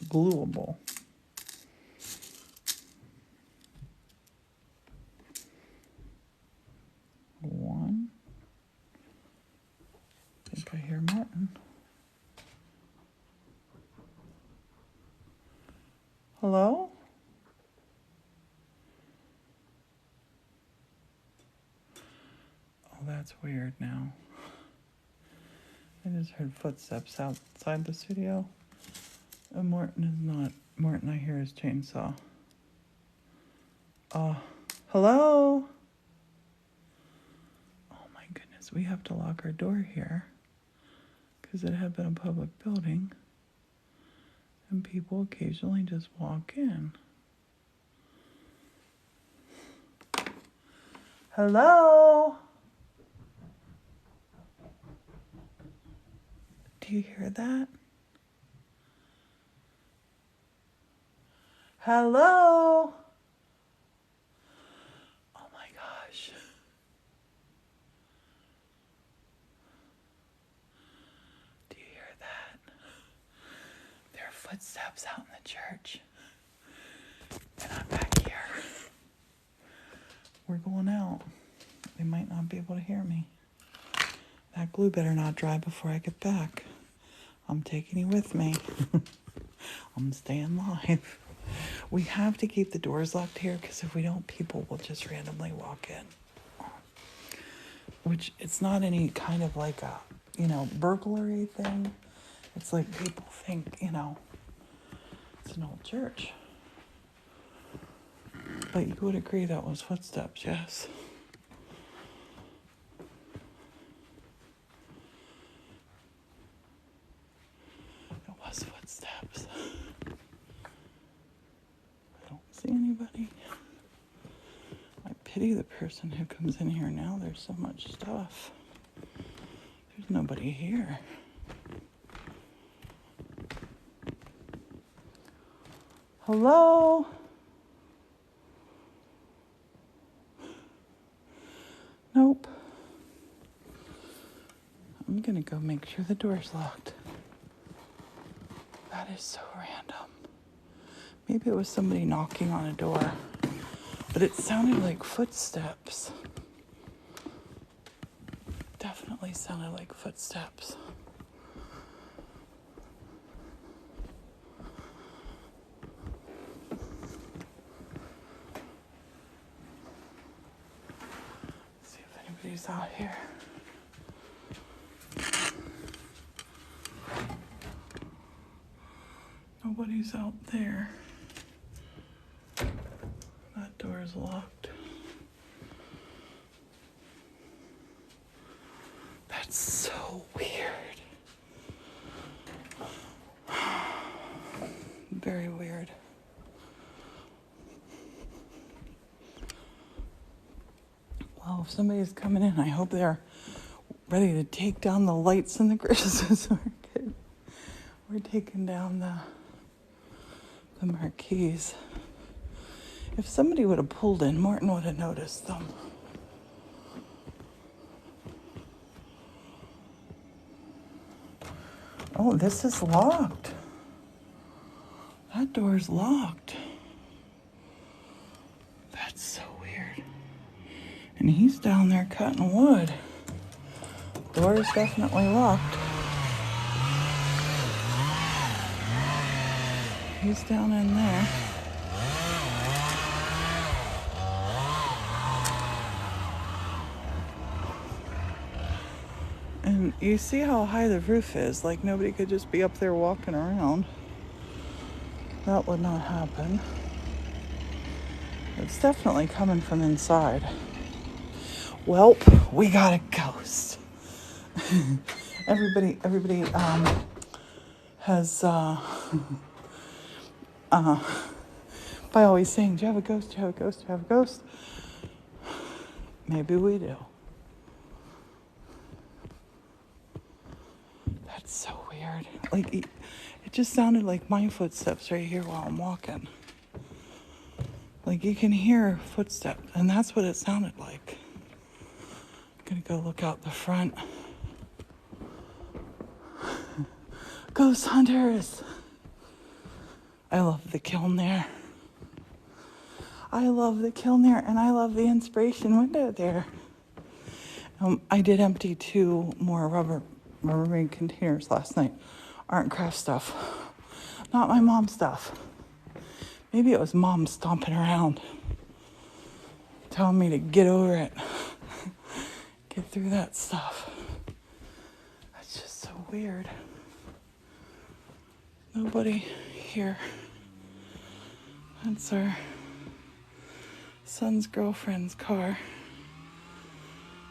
gluable. One. I think I hear Martin. Hello? Oh, that's weird now. I just heard footsteps outside the studio. And Morton is not. Morton, I hear his chainsaw. Hello? because we have to lock our door here because it had been a public building and people occasionally just walk in. Hello? Do you hear that? Hello? Oh my gosh. Do you hear that? There are footsteps out in the church. And I'm back here. We're going out. They might not be able to hear me. That glue better not dry before I get back. I'm taking you with me. I'm staying live. We have to keep the doors locked here because if we don't, people will just randomly walk in. Which, it's not any kind of like a, burglary thing. It's like people think, it's an old church. But you would agree that was footsteps, yes? It was footsteps. I don't see anybody. I pity the person who comes in here now. There's so much stuff. There's nobody here. Hello? Nope. I'm gonna go make sure the door's locked. That is so random. Maybe it was somebody knocking on a door, but it sounded like footsteps. Definitely sounded like footsteps. See if anybody's out here. Nobody's out there. That door is locked. That's so weird. Very weird. Well, if somebody's coming in, I hope they're ready to take down the lights in the Christmas market. We're taking down the marquees. If somebody would have pulled in, Martin would have noticed them. Oh, this is locked. That door's locked. That's so weird. And he's down there cutting wood. Door is definitely locked. He's down in there. And you see how high the roof is. Like nobody could just be up there walking around. That would not happen. It's definitely coming from inside. Welp, we got a ghost. everybody has by always saying, do you have a ghost? Do you have a ghost? Do you have a ghost? Maybe we do. That's so weird. Like, it just sounded like my footsteps right here while I'm walking. Like, you can hear footsteps, and that's what it sounded like. I'm gonna go look out the front. Ghost hunters! I love the kiln there. I love the kiln there, and I love the inspiration window there. I did empty 2 more Rubbermaid containers last night. Art and craft stuff. Not my mom's stuff. Maybe it was mom stomping around, telling me to get over it. Get through that stuff. That's just so weird. Nobody here. That's our son's girlfriend's car.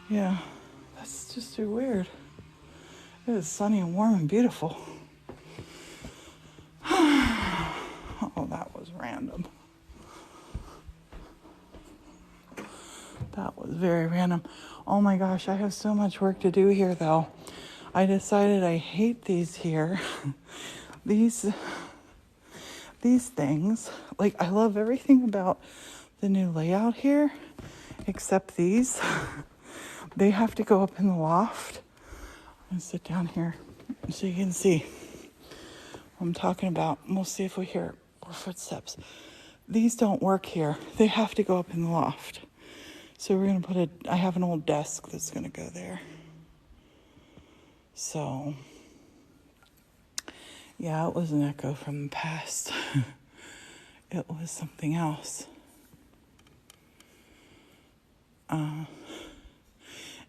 Yeah, It's just too weird. It is sunny and warm and beautiful. Oh, that was random. That was very random. Oh my gosh, I have so much work to do here though. I decided I hate these here. These things. Like, I love everything about the new layout here, except these. They have to go up in the loft. I'm gonna sit down here so you can see what I'm talking about. We'll see if we hear more footsteps. These don't work here. They have to go up in the loft. So we're gonna I have an old desk that's gonna go there. So, yeah, it was an echo from the past. It was something else.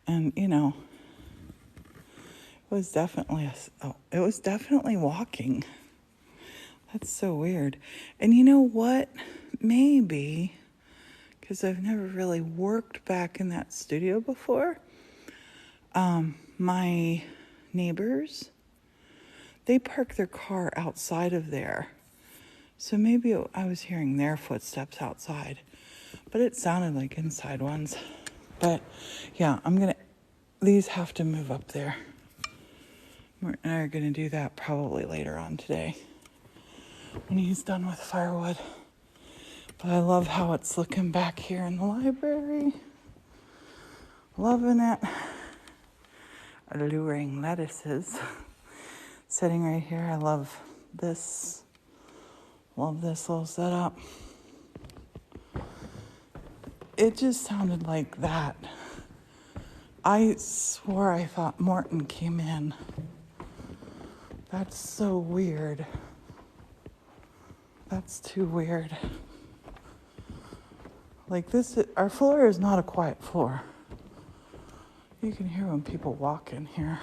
And you know, it was definitely walking. That's so weird. And you know what? Maybe, because I've never really worked back in that studio before, my neighbors, they park their car outside of there. So maybe I was hearing their footsteps outside, but it sounded like inside ones. But yeah, these have to move up there. We're going to do that probably later on today when he's done with firewood. But I love how it's looking back here in the library. Loving it. Alluring lettuces. Sitting right here. I love this. Love this little setup. It just sounded like that. I swore I thought Morton came in. That's so weird. That's too weird. Like our floor is not a quiet floor. You can hear when people walk in here.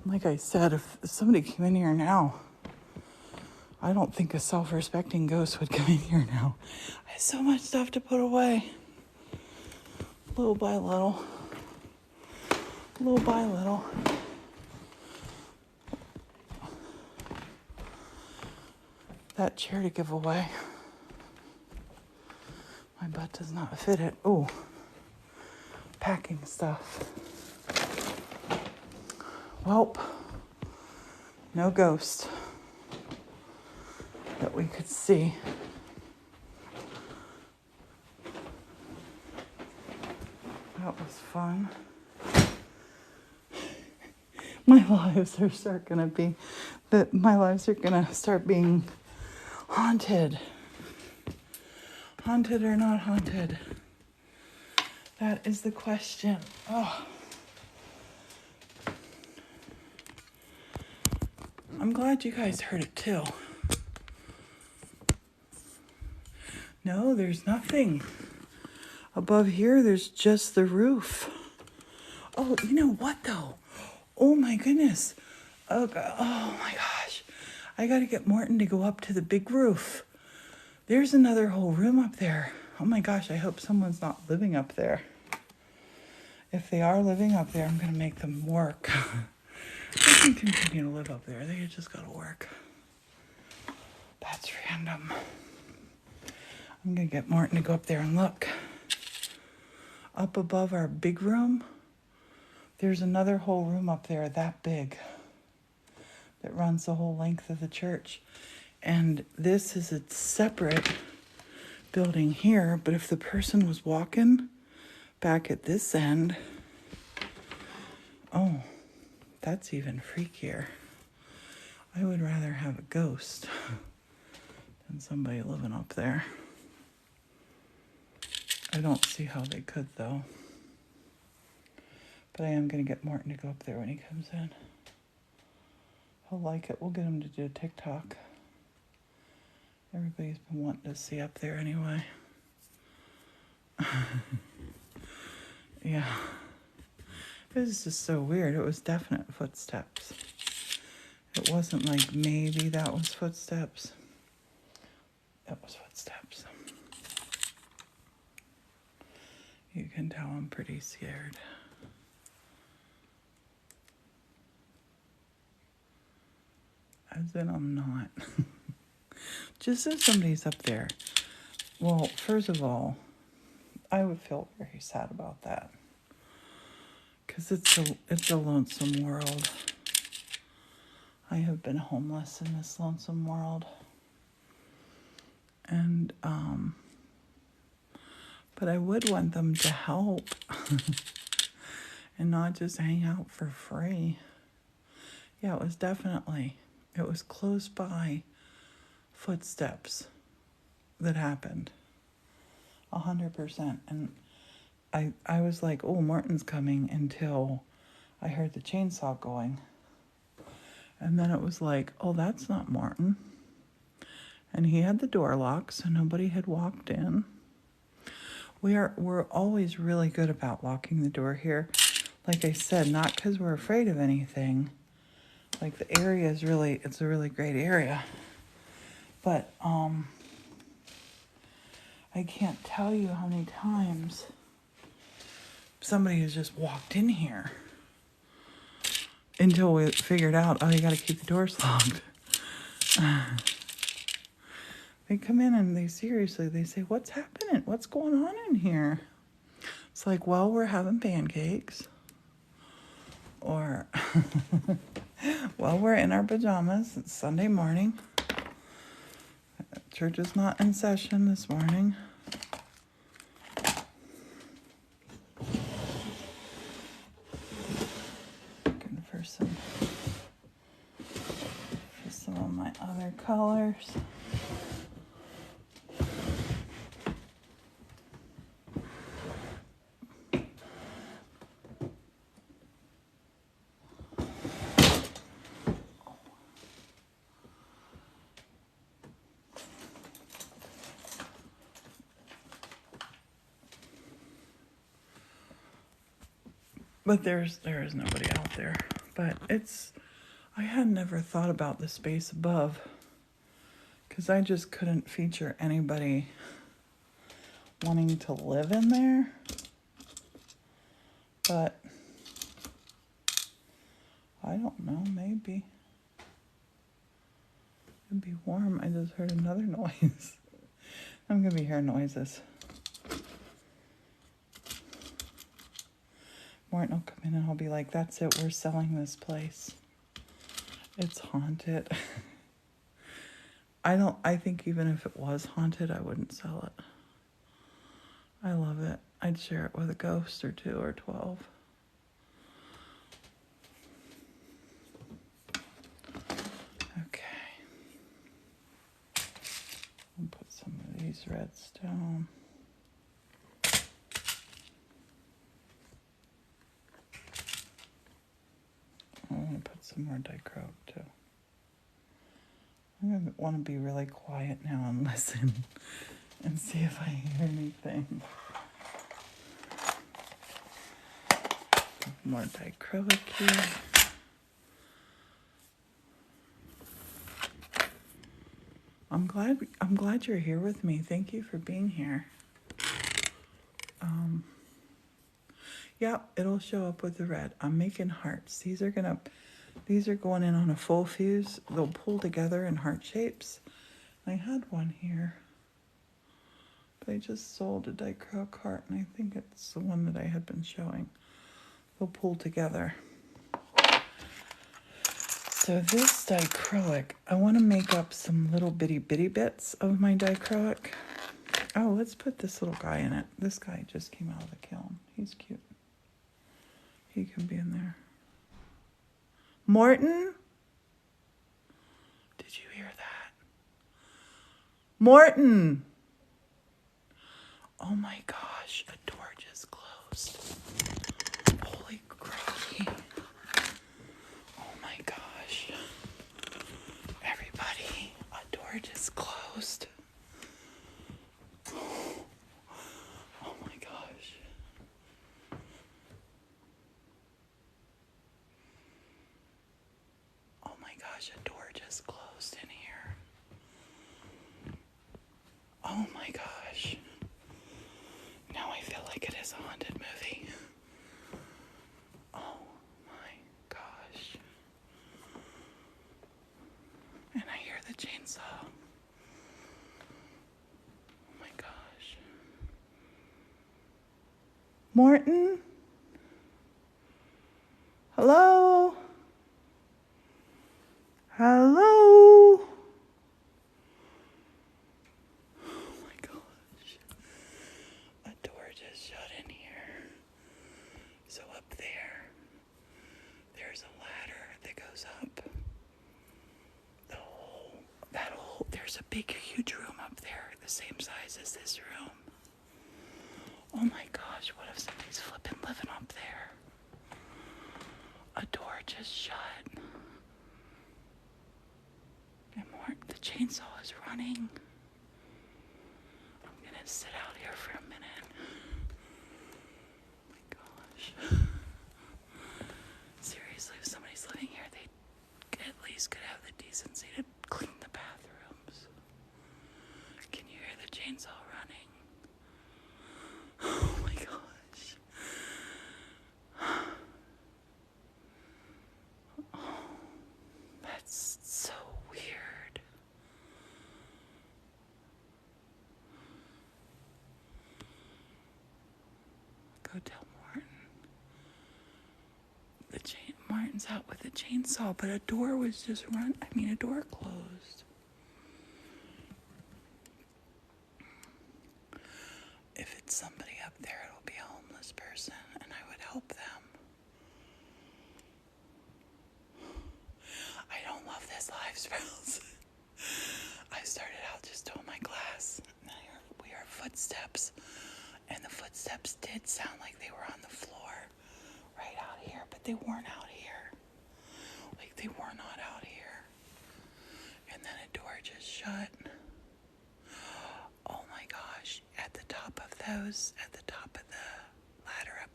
Like I said, if somebody came in here now, I don't think a self-respecting ghost would come in here now. I have so much stuff to put away. Little by little. Little by little. That chair to give away. My butt does not fit it. Oh, packing stuff. Welp, no ghost that we could see. That was fun. My lives are gonna start being haunted. Haunted or not haunted? That is the question. Oh. I'm glad you guys heard it too. No, there's nothing. Above here, there's just the roof. Oh, you know what though? Oh my goodness. Oh my gosh. I gotta get Morton to go up to the big roof. There's another whole room up there. Oh my gosh, I hope someone's not living up there. If they are living up there, I'm gonna make them work. They can continue to live up there. They just gotta work. That's random. I'm gonna get Morton to go up there and look. Up above our big room, there's another whole room up there that big that runs the whole length of the church. And this is a separate building here, but if the person was walking back at this end, oh, that's even freakier. I would rather have a ghost than somebody living up there. I don't see how they could though. But I am going to get Morton to go up there when he comes in. He'll like it. We'll get him to do a TikTok. Everybody's been wanting to see up there anyway. Yeah. It was just so weird. It was definite footsteps. It wasn't like maybe that was footsteps. It was footsteps. You can tell I'm pretty scared. As in, I'm not. Just as somebody's up there. Well, first of all, I would feel very sad about that. Because it's a lonesome world. I have been homeless in this lonesome world. And, but I would want them to help and not just hang out for free. Yeah, it was close by footsteps that happened. 100%. And I was like, oh, Martin's coming, until I heard the chainsaw going. And then it was like, oh, that's not Martin. And he had the door locked, so nobody had walked in. We're always really good about locking the door here. Like I said, not because we're afraid of anything. Like, the area is it's a really great area. But I can't tell you how many times somebody has just walked in here until we figured out, oh, you got to keep the doors locked. They come in and they say, what's happening? What's going on in here? It's like, well, we're having pancakes. Or, well, we're in our pajamas. It's Sunday morning. Church is not in session this morning. Looking for some of my other colors. But there is nobody out there. But I had never thought about the space above, because I just couldn't feature anybody wanting to live in there. But I don't know, maybe. It'd be warm. I just heard another noise. I'm gonna be hearing noises. Martin will come in and I'll be like, that's it, we're selling this place. It's haunted. I think even if it was haunted, I wouldn't sell it. I love it. I'd share it with a ghost or 2 or 12. Okay. I'll put some of these reds down. I'm going to put some more dichroic too. I'm going to want to be really quiet now and listen and see if I hear anything. More dichroic here. I'm glad you're here with me. Thank you for being here. Yeah, it'll show up with the red. I'm making hearts. These are going in on a full fuse. They'll pull together in heart shapes. I had one here, but I just sold a dichroic heart, and I think it's the one that I had been showing. They'll pull together. So this dichroic, I want to make up some little bitty bits of my dichroic. Oh, let's put this little guy in it. This guy just came out of the kiln. He's cute. He can be in there. Morton? Did you hear that? Morton! Oh my gosh, a door just closed. Holy crikey. Oh my gosh. Everybody, a door just closed. Oh my gosh. Oh my gosh, a door just closed in here. Oh my gosh. Now I feel like it is a haunted movie. Oh my gosh. Morton? Hello? Hello? Oh my gosh. A door just shut in here. So up there's a ladder that goes up. There's a big, huge room up there, the same size as this room. Oh my gosh, what if somebody's flipping living up there? A door just shut. And the chainsaw is running. I'm gonna sit out here for a minute. Oh my gosh. Seriously, if somebody's living here, they at least could have the decency to clean the bathrooms. Can you hear the chainsaw running? Oh my gosh. Oh, that's so weird. Go tell Martin. Martin's out with a chainsaw, but a door was just a door closed. If it's somebody up there, it'll be a homeless person, and I would help them. I don't love this live spells. I started out just doing my glass, and we heard footsteps, and the footsteps did sound like they were on the floor right out here, but they weren't out here. Like, they were not out here. And then a door just shut. Oh my gosh, at the top of the ladder up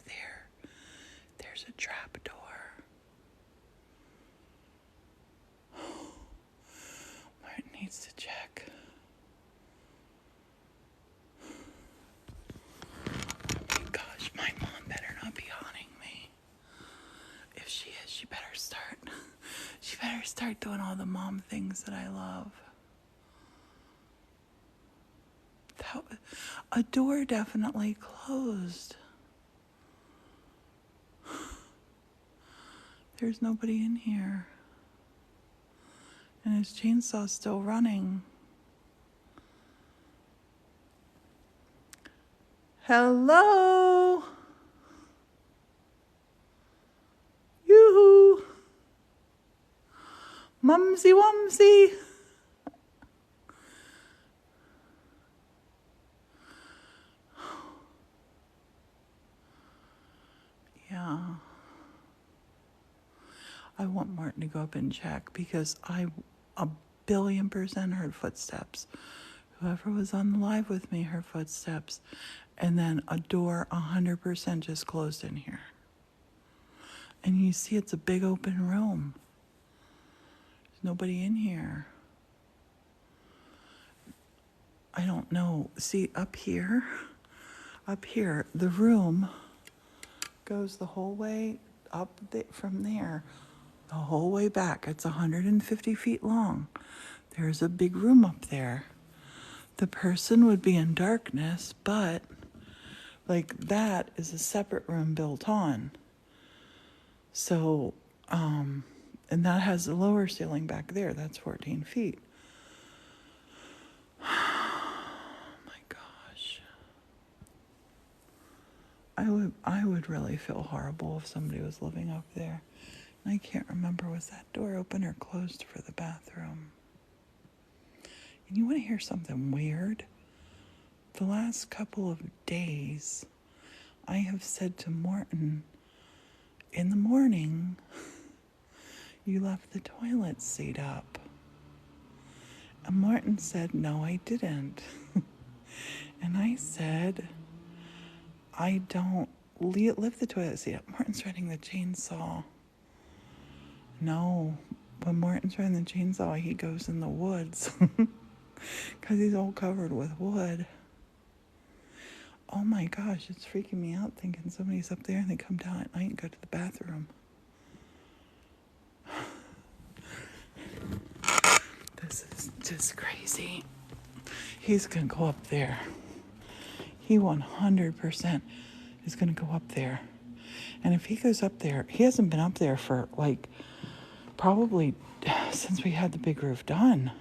there's a trap door. Martin needs to check. Oh my gosh, my mom better not be haunting me. If she is, she better start doing all the mom things that I love. A door definitely closed. There's nobody in here. And his chainsaw's still running. Hello? Yoo-hoo! Mumsy Wumsy! Yeah. I want Martin to go up and check because I 1,000,000,000% heard footsteps. Whoever was on the live with me heard footsteps. And then a door 100% just closed in here. And you see it's a big open room. There's nobody in here. I don't know. See, up here, the room goes the whole way up from there, the whole way back. It's 150 feet long. There's a big room up there. The person would be in darkness, but like that is a separate room built on. So, and that has the lower ceiling back there. That's 14 feet. I would really feel horrible if somebody was living up there. And I can't remember, was that door open or closed for the bathroom? And you want to hear something weird? The last couple of days, I have said to Morton, in the morning, you left the toilet seat up. And Morton said, no, I didn't. And I said, I don't lift the toilet seat up. Martin's running the chainsaw. No, when Martin's running the chainsaw, he goes in the woods. Because he's all covered with wood. Oh my gosh, it's freaking me out thinking somebody's up there and they come down at night and go to the bathroom. This is just crazy. He's going to go up there. He 100%. is going to go up there. And if he goes up there, he hasn't been up there for like probably since we had the big roof done.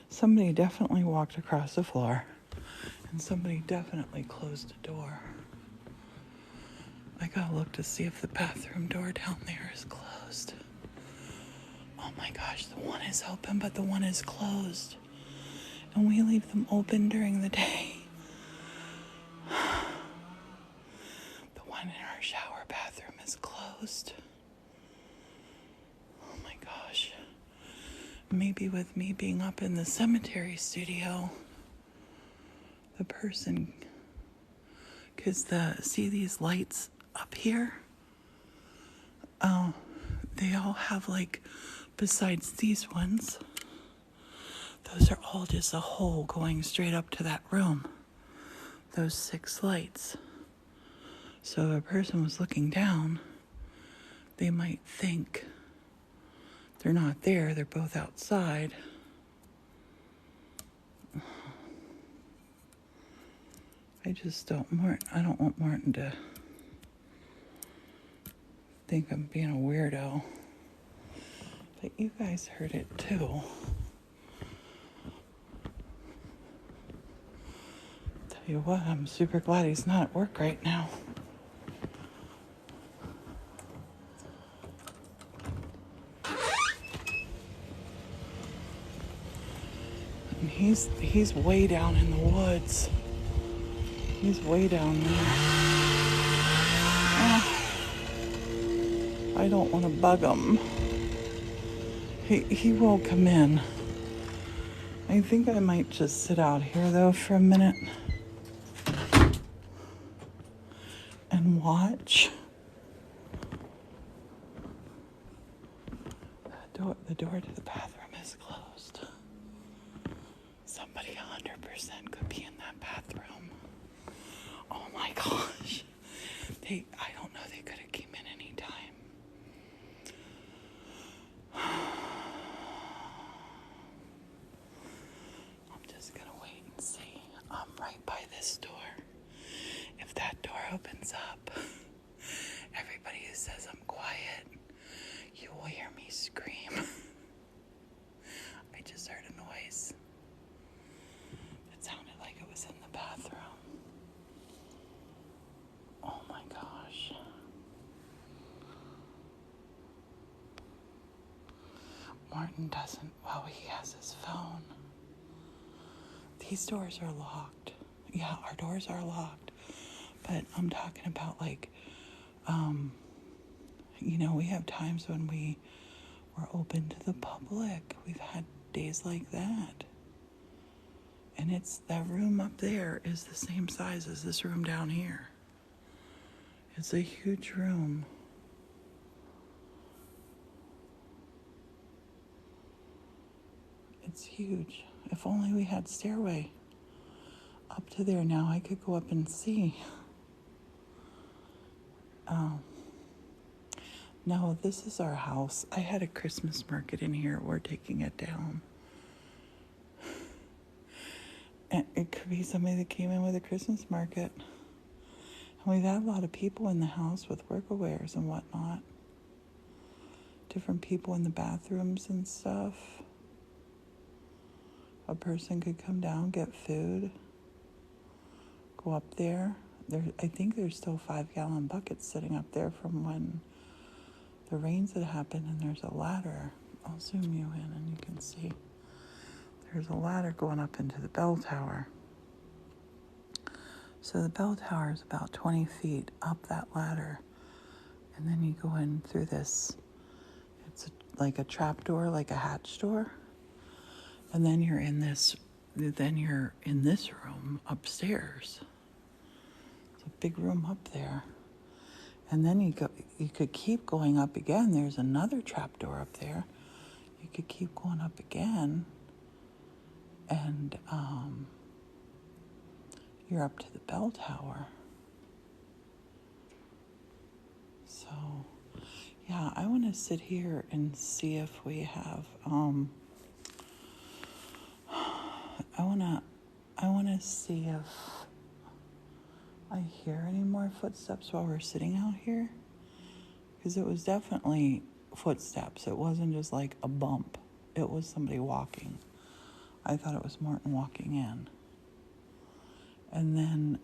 Somebody definitely walked across the floor, and somebody definitely closed the door. I gotta look to see if the bathroom door down there is closed. Oh my gosh, the one is open, but the one is closed. And we leave them open during the day. The one in our shower bathroom is closed. Oh my gosh. Maybe with me being up in the cemetery studio, the person, because see these lights up here? They all have like, besides these ones, those are all just a hole going straight up to that room. Those 6 lights. So if a person was looking down, they might think they're not there, they're both outside. I don't want Martin to think I'm being a weirdo. But you guys heard it too. Tell you what, I'm super glad he's not at work right now. And he's way down in the woods. He's way down there. I don't want to bug him. He will come in. I think I might just sit out here though for a minute and watch. The door to the bathroom is closed. Somebody 100% could be in that bathroom. Oh my gosh. I don't know, they could have came in any time. I'm just gonna wait and see. I'm right by this door. If that door opens up, everybody who says I'm quiet, you will hear me scream. I just heard a noise. It sounded like it was in the bathroom. Oh my gosh. Martin doesn't, well, he has his phone. These doors are locked. Yeah, our doors are locked. But I'm talking about like, we have times when we're open to the public. We've had days like that. And that room up there is the same size as this room down here. It's a huge room. It's huge. If only we had stairway up to there now, I could go up and see. No, this is our house. I had a Christmas market in here. We're taking it down. And it could be somebody that came in with a Christmas market. And we've had a lot of people in the house with workawares and whatnot. Different people in the bathrooms and stuff. A person could come down, get food, go up there. I think there's still 5-gallon buckets sitting up there from when the rains had happened, and there's a ladder. I'll zoom you in and you can see. There's a ladder going up into the bell tower. So the bell tower is about 20 feet up that ladder. And then you go in through this, it's like a trap door, like a hatch door. And then you're in this room upstairs. It's a big room up there. And then you could keep going up again. There's another trap door up there. You could keep going up again. And you're up to the bell tower. So, yeah, I want to sit here and see if we have, I want to see if I hear any more footsteps while we're sitting out here. Because it was definitely footsteps. It wasn't just like a bump. It was somebody walking. I thought it was Morton walking in. And then,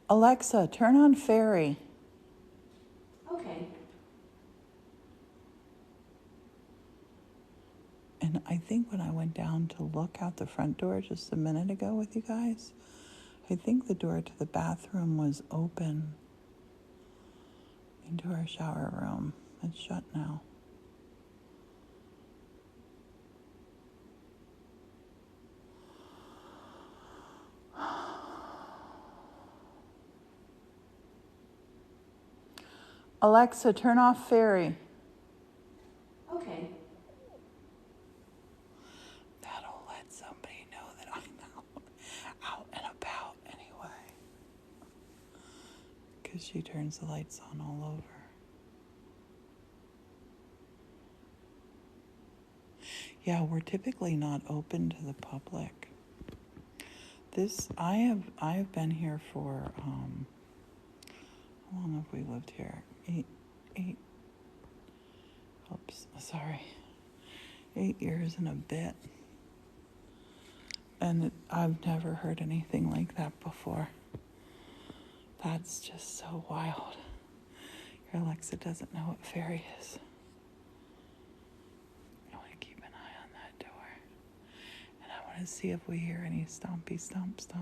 Alexa, turn on Fairy. Okay. And I think when I went down to look out the front door just a minute ago with you guys, I think the door to the bathroom was open into our shower room. It's shut now. Alexa, turn off Fairy. Okay. That'll let somebody know that I'm out and about anyway. Because she turns the lights on all over. Yeah, we're typically not open to the public. I've been here for, how long have we lived here? 8 years and a bit. And I've never heard anything like that before. That's just so wild. Your Alexa doesn't know what Fairy is. I want to keep an eye on that door. And I want to see if we hear any stompy stomps. The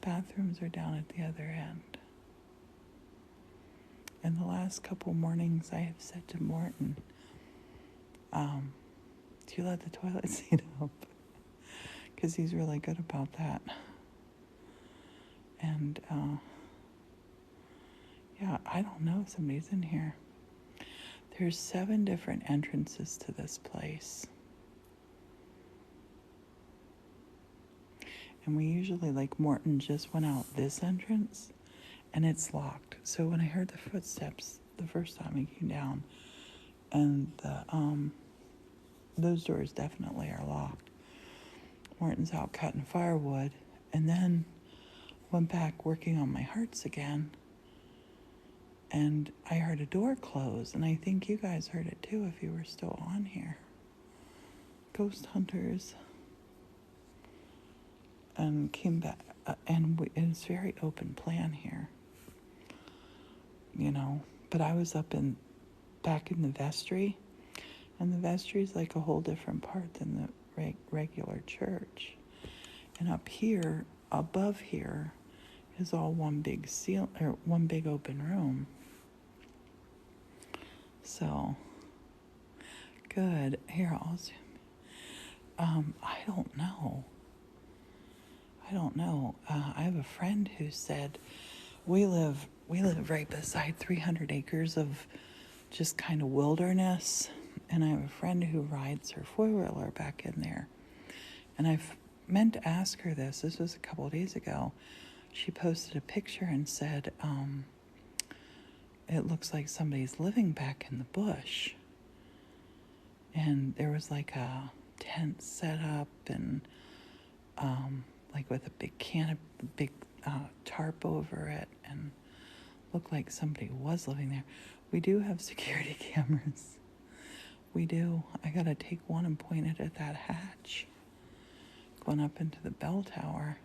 bathrooms are down at the other end. And the last couple mornings I have said to Morton, do you let the toilet seat up? Because he's really good about that. And, yeah, I don't know if somebody's in here. There's 7 different entrances to this place. And we usually, like Morton just went out this entrance, and it's locked. So when I heard the footsteps the first time I came down, and those doors definitely are locked. Morton's out cutting firewood, and then went back working on my hearts again, and I heard a door close, and I think you guys heard it too if you were still on here. Ghost hunters. And came back, and it's very open plan here, you know. But I was back in the vestry, and the vestry is like a whole different part than the regular church. And up here, above here, is all one big open room. So good. Here, I'll zoom. I don't know. I have a friend who said we live right beside 300 acres of just kind of wilderness, and I have a friend who rides her four-wheeler back in there. And I've meant to ask her this. This was a couple of days ago. She posted a picture and said, it looks like somebody's living back in the bush. And there was like a tent set up and like with a big tarp over it, and looked like somebody was living there. We do have security cameras. We do. I gotta take one and point it at that hatch going up into the bell tower.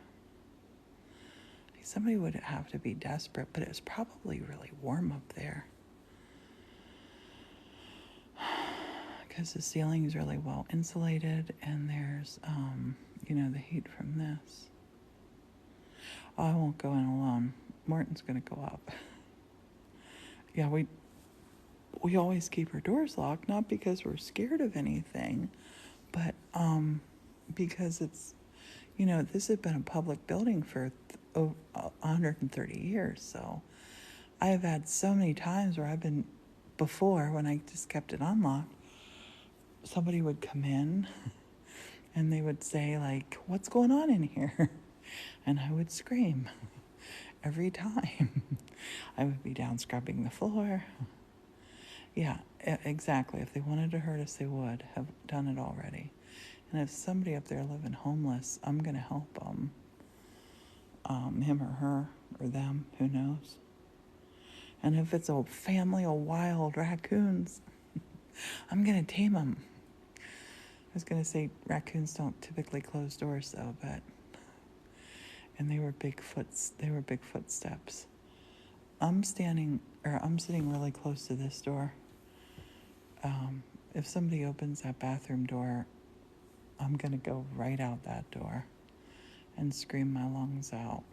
Somebody would have to be desperate, but it was probably really warm up there because the ceiling is really well insulated, and there's the heat from this. Oh, I won't go in alone. Morton's gonna go up. Yeah, we always keep our doors locked, not because we're scared of anything, but because it's, this has been a public building for 130 years. So I have had so many times where before when I just kept it unlocked, somebody would come in and they would say, like, what's going on in here? And I would scream every time. I would be down scrubbing the floor. Yeah, exactly. If they wanted to hurt us, they would have done it already. And if somebody up there living homeless, I'm going to help them. Him or her or them, who knows. And if it's a family of wild raccoons, I'm going to tame them. I was going to say raccoons don't typically close doors though, but, and they were big footsteps. I'm sitting really close to this door. If somebody opens that bathroom door, I'm going to go right out that door and scream my lungs out.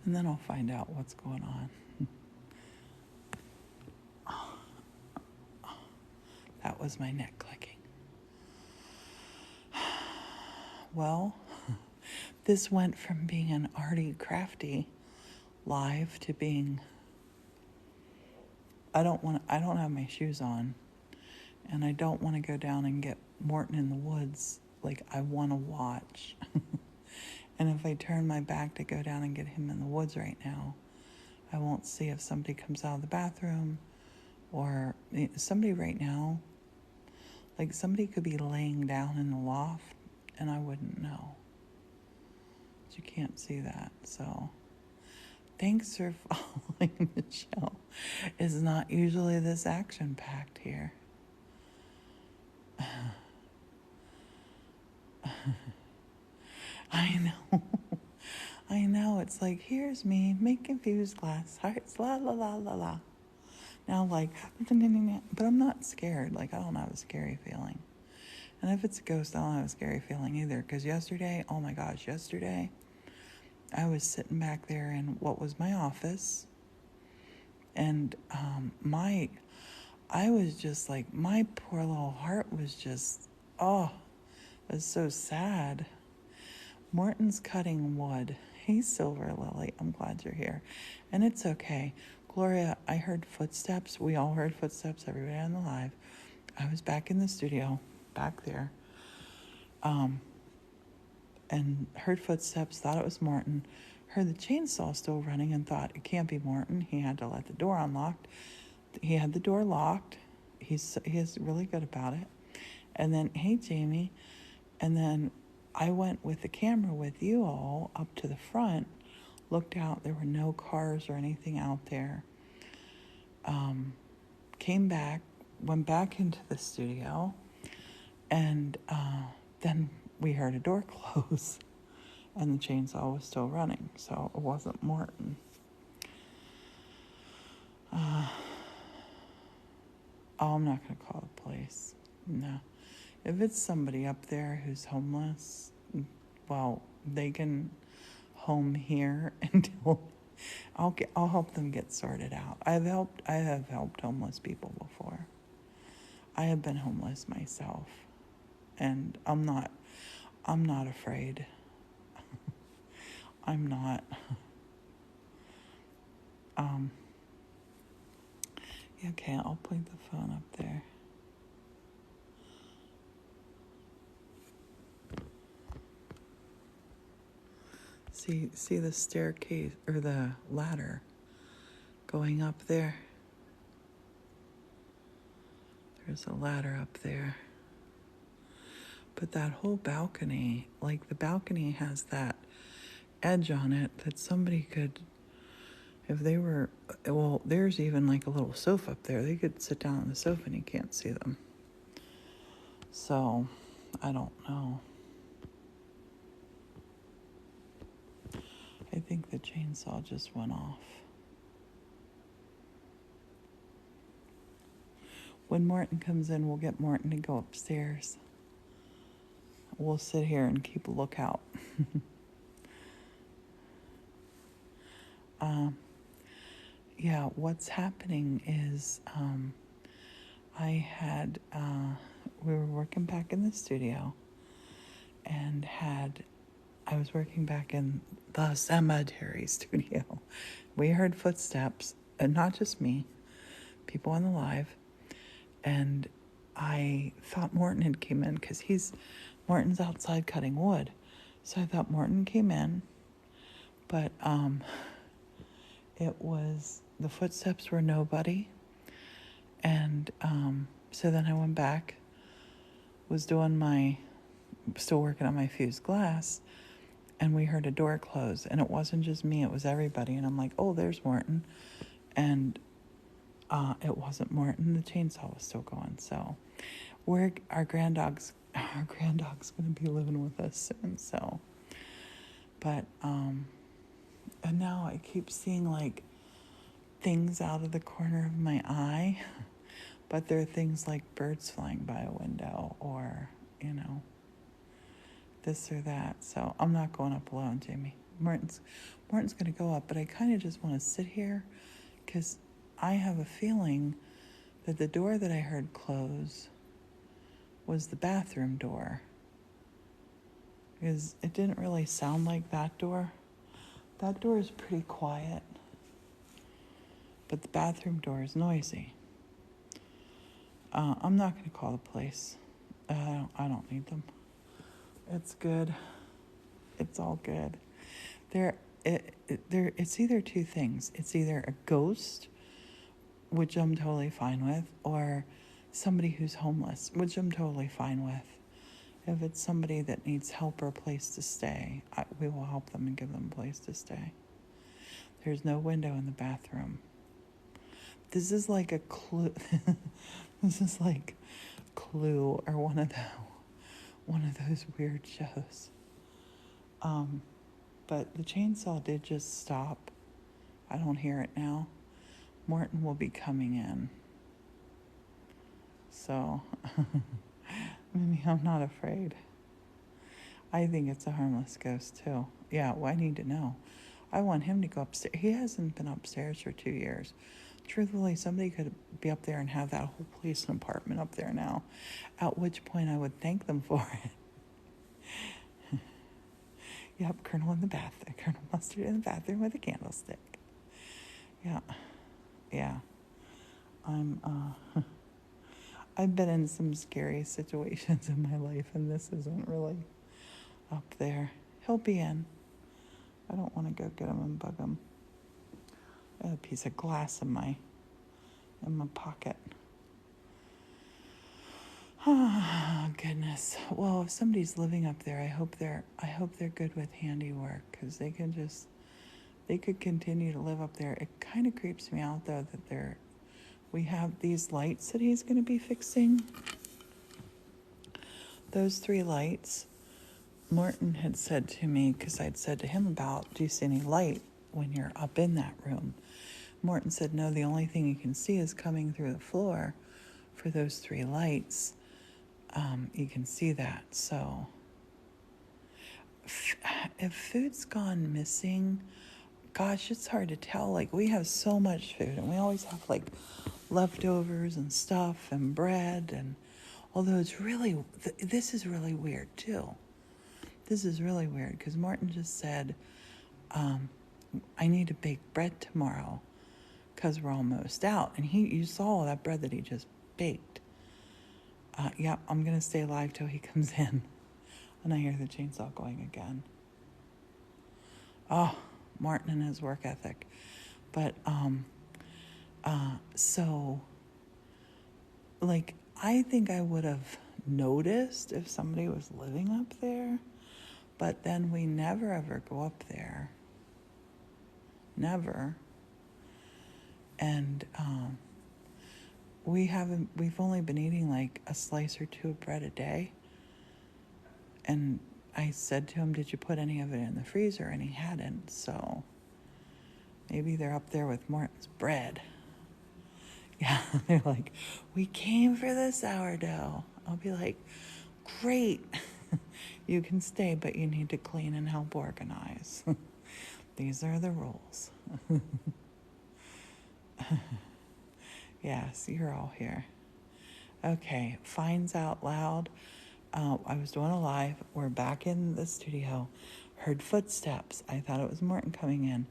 And then I'll find out what's going on. That was my neck clicking. Well, this went from being an arty, crafty live to being, I don't have my shoes on, and I don't want to go down and get Morton in the woods. Like, I want to watch. And if I turn my back to go down and get him in the woods right now, I won't see if somebody comes out of the bathroom or somebody right now. Like, somebody could be laying down in the loft and I wouldn't know. But you can't see that. So thanks for following the show. It's not usually this action-packed here. I know. I know. It's like, here's me making fused glass hearts, la la la la la. Now, like, but I'm not scared. Like, I don't have a scary feeling. And if it's a ghost, I don't have a scary feeling either. Because yesterday, oh my gosh, I was sitting back there in what was my office. And I was just like, my poor little heart was just, it was so sad. Morton's cutting wood. Hey, Silver Lily, I'm glad you're here. And it's okay. Gloria, I heard footsteps. We all heard footsteps, everybody on the live. I was back in the studio, back there, and heard footsteps, thought it was Morton, heard the chainsaw still running and thought, it can't be Morton. He had to let the door unlocked. He had the door locked. He's really good about it. And then, hey, Jamie, and then I went with the camera with you all up to the front, looked out, there were no cars or anything out there. Came back, went back into the studio, and then we heard a door close, and the chainsaw was still running, so it wasn't Morton. I'm not going to call the police. No. If it's somebody up there who's homeless, well, they can home here until I'll help them get sorted out. I have helped homeless people before. I have been homeless myself, and I'm not afraid. I'm not. Okay, I'll point the phone up there. See the staircase or the ladder going up there? There's a ladder up there. But that whole balcony, like the balcony has that edge on it that somebody could, if they were, well, there's even like a little sofa up there. They could sit down on the sofa and you can't see them. So, I don't know. I think the chainsaw just went off. When Morton comes in, we'll get Morton to go upstairs. We'll sit here and keep a lookout. Yeah, what's happening is we were working back in the studio and I was working back in the cemetery studio. We heard footsteps, and not just me, people on the live, and I thought Morton had came in because Morton's outside cutting wood. So I thought Morton came in, but the footsteps were nobody, And so then I went back, was still working on my fused glass, and we heard a door close. And it wasn't just me, it was everybody. And I'm like, oh, there's Morton. And it wasn't Morton. The chainsaw was still going. So our granddog's going to be living with us soon. So, but, and now I keep seeing like things out of the corner of my eye, but there are things like birds flying by a window or, this or that. So I'm not going up alone, Jamie. Morton's going to go up, but I kind of just want to sit here because I have a feeling that the door that I heard close was the bathroom door. Because it didn't really sound like that door. That door is pretty quiet, but the bathroom door is noisy. I'm not going to call the police. I don't need them. It's good. It's all good. It's either two things. It's either a ghost, which I'm totally fine with, or somebody who's homeless, which I'm totally fine with. If it's somebody that needs help or a place to stay, we will help them and give them a place to stay. There's no window in the bathroom. This is like a clue. This is like Clue or one of those weird shows. But the chainsaw did just stop. I don't hear it now. Morton will be coming in. So, maybe I'm not afraid. I think it's a harmless ghost, too. Yeah, well, I need to know. I want him to go upstairs. He hasn't been upstairs for 2 years. Truthfully, somebody could be up there and have that whole place and apartment up there now, at which point I would thank them for it. Yep, Colonel Mustard in the bathroom with a candlestick. Yeah. I've been in some scary situations in my life, and this isn't really up there. He'll be in. I don't want to go get him and bug him. I have a piece of glass in my pocket. Oh, goodness. Well, if somebody's living up there, I hope they're good with handiwork, because they could continue to live up there. It kind of creeps me out, though, that we have these lights that he's going to be fixing. Those 3 lights, Morton had said to me, because I'd said to him about, do you see any light when you're up in that room? Morton said, no, the only thing you can see is coming through the floor for those 3 lights. You can see that. So if food's gone missing, gosh, it's hard to tell. Like, we have so much food, and we always have like leftovers and stuff and bread, and although it's really, this is really weird too. This is really weird because Morton just said, I need to bake bread tomorrow because we're almost out. And you saw that bread that he just baked. Yep, I'm going to stay alive till he comes in. And I hear the chainsaw going again. Oh, Martin and his work ethic. But, so, like, I think I would have noticed if somebody was living up there, but then we never ever go up there. Never. And, we've only been eating like a slice or 2 of bread a day. And I said to him, did you put any of it in the freezer? And he hadn't, so maybe they're up there with Morton's bread. Yeah, they're like, we came for the sourdough. I'll be like, great. You can stay, but you need to clean and help organize. These are the rules. Yes, you're all here. Okay, Finds Out Loud. I was doing a live. We're back in the studio. Heard footsteps. I thought it was Morton coming in.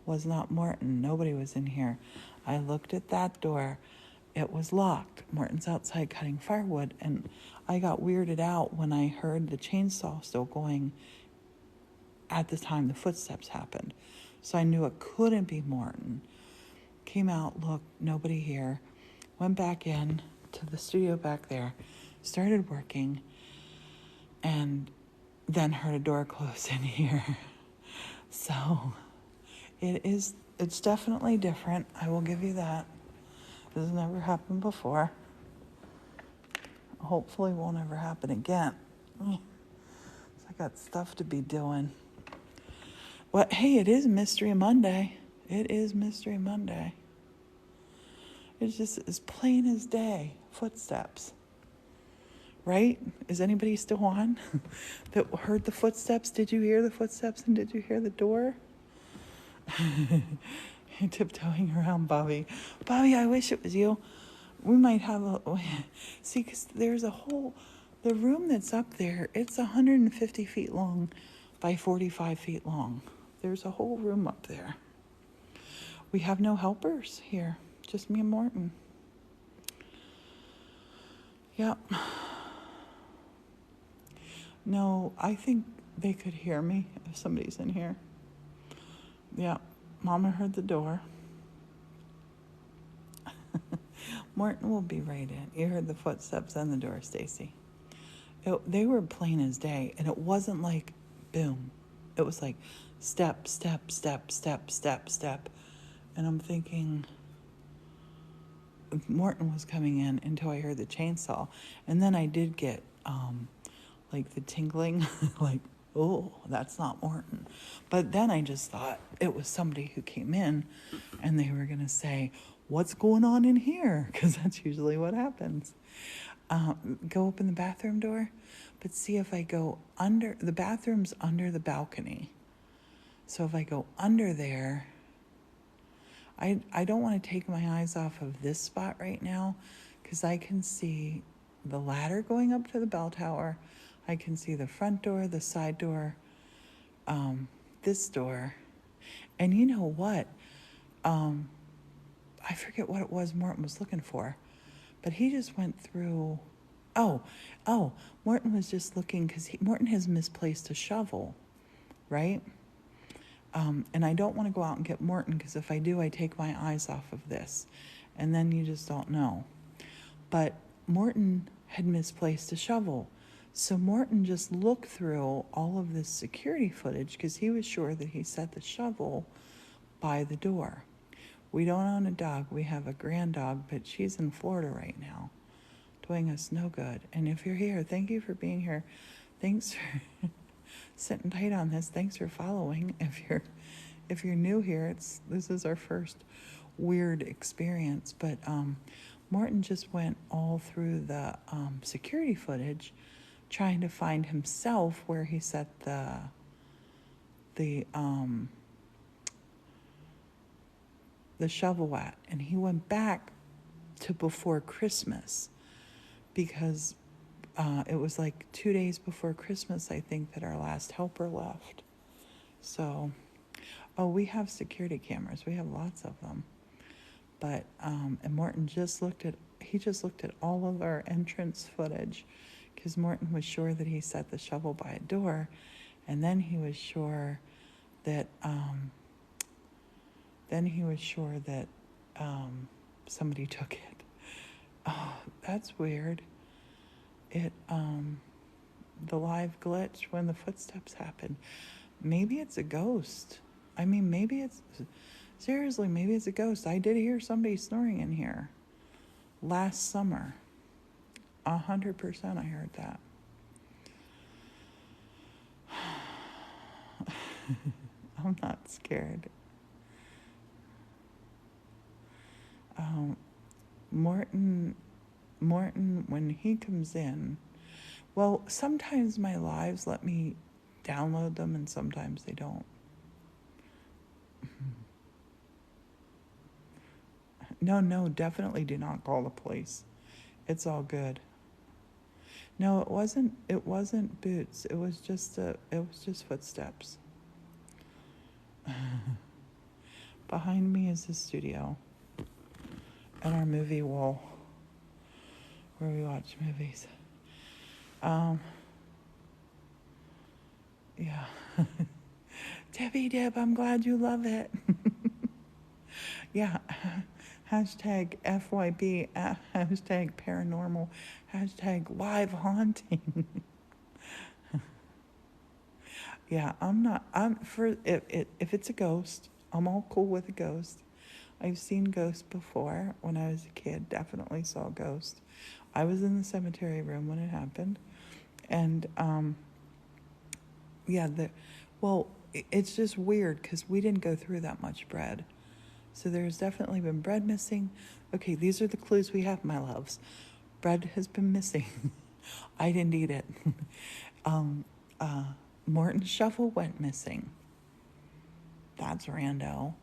Was not Morton. Nobody was in here. I looked at that door. It was locked. Morton's outside cutting firewood, and I got weirded out when I heard the chainsaw still going at the time the footsteps happened. So I knew it couldn't be Morton. Came out, looked, nobody here. went back in to the studio back there, started working, and then heard a door close in here. So it's definitely different. I will give you that. This has never happened before. Hopefully won't ever happen again. I got stuff to be doing. Well, hey, it is Mystery Monday. It is Mystery Monday. It's just as plain as day. Footsteps. Right? Is anybody still on that heard the footsteps? Did you hear the footsteps and did you hear the door? You're tiptoeing around Bobby. Bobby, I wish it was you. We might have a... See, because there's a whole... The room that's up there, it's 150 feet long by 45 feet long. There's a whole room up there. We have no helpers here. Just me and Morton. Yep. No, I think they could hear me if somebody's in here. Yeah, Mama heard the door. Morton will be right in. You heard the footsteps and the door, Stacy. They were plain as day, and it wasn't like boom. It was like step, step, step, step, step, step. And I'm thinking Morton was coming in until I heard the chainsaw. And then I did get like the tingling, like, oh, that's not Morton. But then I just thought it was somebody who came in and they were going to say, what's going on in here? Because that's usually what happens. Go open the bathroom door, but see if I go under, the bathroom's under the balcony. So if I go under there, I don't want to take my eyes off of this spot right now because I can see the ladder going up to the bell tower. I can see the front door, the side door, this door. And you know what? I forget what it was Morton was looking for, but he just went through. Oh, Morton was just looking because Morton has misplaced a shovel, right? And I don't want to go out and get Morton because if I do, I take my eyes off of this. And then you just don't know. But Morton had misplaced a shovel. So Morton just looked through all of this security footage because he was sure that he set the shovel by the door. We don't own a dog. We have a grand dog, but she's in Florida right now, doing us no good. And if you're here, thank you for being here. Thanks for sitting tight on this. Thanks for following. If you're new here, this is our first weird experience. But Morton just went all through the security footage, trying to find himself where he set the shovel at, and he went back to before Christmas because it was like 2 days before Christmas, I think, that our last helper left. So, we have security cameras. We have lots of them. But, and Morton just looked at all of our entrance footage because Morton was sure that he set the shovel by a door. And then he was sure that, somebody took it. Oh, that's weird. The live glitch when the footsteps happen. Maybe it's a ghost. I mean, maybe it's a ghost. I did hear somebody snoring in here last summer. 100% I heard that. I'm not scared. Morton, when he comes in, well, sometimes my lives let me download them and sometimes they don't. No, definitely do not call the police. It's all good. No, it wasn't boots. It was just footsteps. Behind me is the studio and our movie wall where we watch movies. Yeah. Debbie Deb, I'm glad you love it. Yeah. hashtag FYB, hashtag paranormal, hashtag live haunting. Yeah, I'm for, if it's a ghost, I'm all cool with a ghost. I've seen ghosts before. When I was a kid, definitely saw a ghost. I was in the cemetery room when it happened. And, yeah, well, it's just weird because we didn't go through that much bread. So there's definitely been bread missing. Okay, these are the clues we have, my loves. Bread has been missing. I didn't eat it. um, Morton's shovel went missing. That's rando.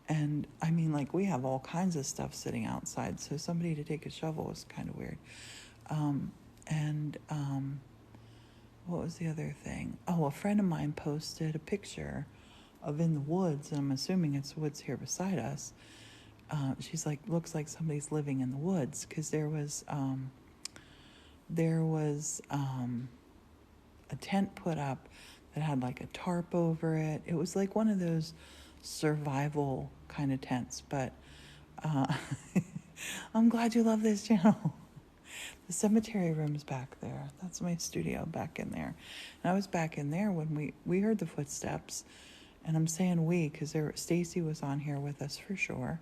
And I mean, like, we have all kinds of stuff sitting outside, so somebody to take a shovel is kind of weird. And what was the other thing? Oh, a friend of mine posted a picture of in the woods, and I'm assuming it's woods here beside us. She's like, looks like somebody's living in the woods, because there was a tent put up that had like a tarp over it. It was like one of those survival kind of tents, but I'm glad you love this channel. The cemetery room's back there. That's my studio back in there. And I was back in there when we heard the footsteps. And I'm saying we because Stacy was on here with us for sure.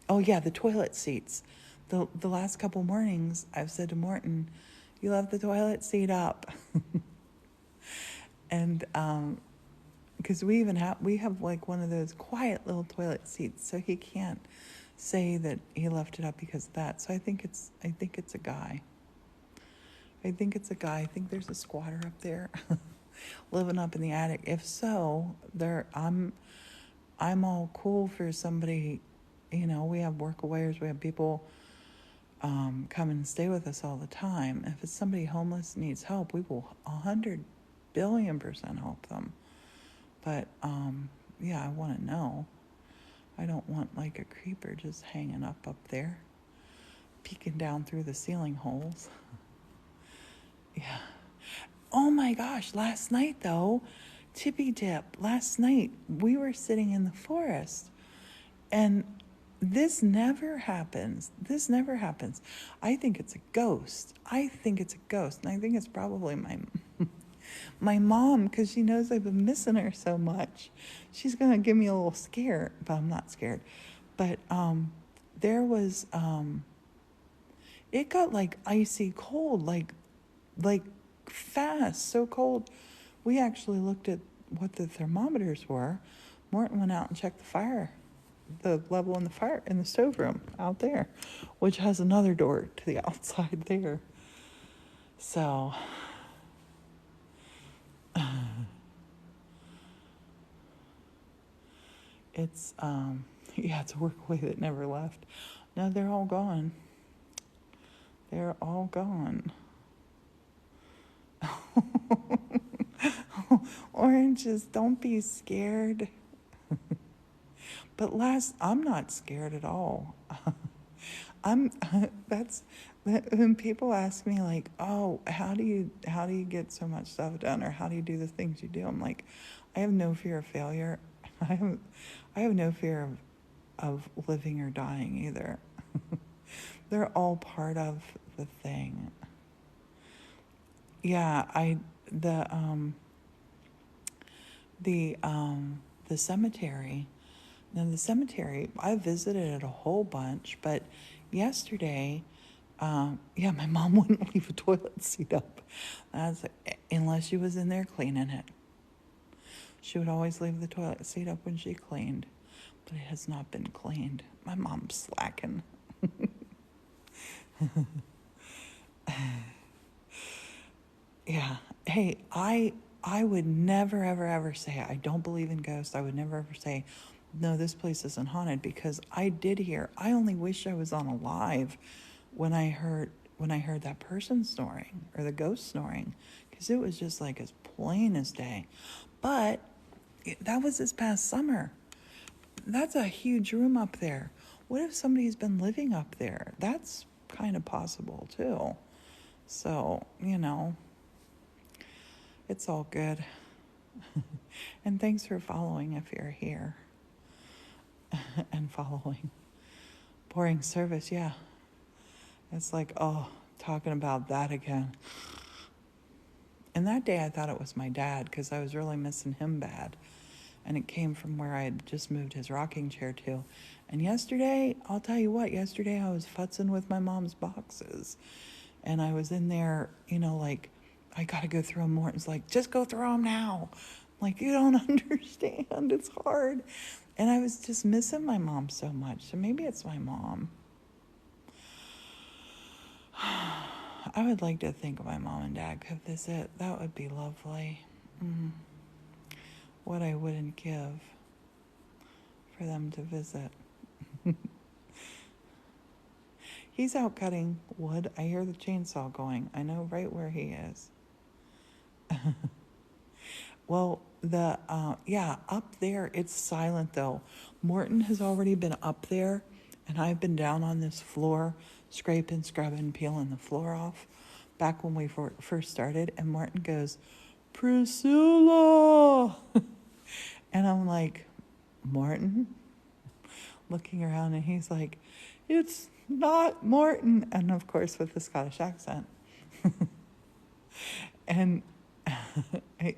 Oh yeah, the toilet seats. The last couple mornings I've said to Morton, you left the toilet seat up. And because we have like one of those quiet little toilet seats, so he can't say that he left it up because of that. So I think it's a guy. I think it's a guy. I think there's a squatter up there living up in the attic. If so, I'm all cool for somebody. You know, we have workawayers. We have people come and stay with us all the time. If it's somebody homeless needs help, we will 100,000,000,000% help them. But yeah, I want to know. I don't want like a creeper just hanging up there, peeking down through the ceiling holes. Yeah. Oh my gosh, last night though, Tippy Dip, last night we were sitting in the forest and this never happens. This never happens. I think it's a ghost. And I think it's probably my mom, because she knows I've been missing her so much. She's going to give me a little scare, but I'm not scared. But there was, it got like icy cold, like fast, so cold. We actually looked at what the thermometers were. Morton went out and checked the level in the stove room out there, which has another door to the outside there. So it's yeah, it's a workaway that never left. No, they're all gone. They're all gone. Oranges, don't be scared. But I'm not scared at all. When people ask me like, oh, how do you get so much stuff done, or how do you do the things you do? I'm like, I have no fear of failure. I have no fear of living or dying either. They're all part of the thing. Yeah, the cemetery. Now the cemetery, I visited it a whole bunch, but yesterday, yeah, my mom wouldn't leave a toilet seat up. Unless she was in there cleaning it. She would always leave the toilet seat up when she cleaned, but it has not been cleaned. My mom's slacking. Yeah. Hey, I would never, ever, ever say I don't believe in ghosts. I would never, ever say, no, this place isn't haunted, because I did hear. I only wish I was on a live when I heard that person snoring, or the ghost snoring, because it was just like as plain as day. But that was this past summer. That's a huge room up there. What if somebody's been living up there? That's kind of possible too. So, it's all good. And thanks for following if you're here and following. Boring service, yeah. It's like, oh, talking about that again. And that day I thought it was my dad because I was really missing him bad. And it came from where I had just moved his rocking chair to. And yesterday, I'll tell you what, yesterday I was futzing with my mom's boxes. And I was in there, like, I got to go through them. Morton's like, just go through them now. I'm like, you don't understand. It's hard. And I was just missing my mom so much. So maybe it's my mom. I would like to think my mom and dad could visit. That would be lovely. What I wouldn't give for them to visit. He's out cutting wood. I hear the chainsaw going. I know right where he is. Well, up there, it's silent though. Morton has already been up there, and I've been down on this floor, scraping, scrubbing, peeling the floor off, back when we first started, and Morton goes, Priscilla! And I'm like, Morton? Looking around, and he's like, it's not Morton. And of course, with the Scottish accent. And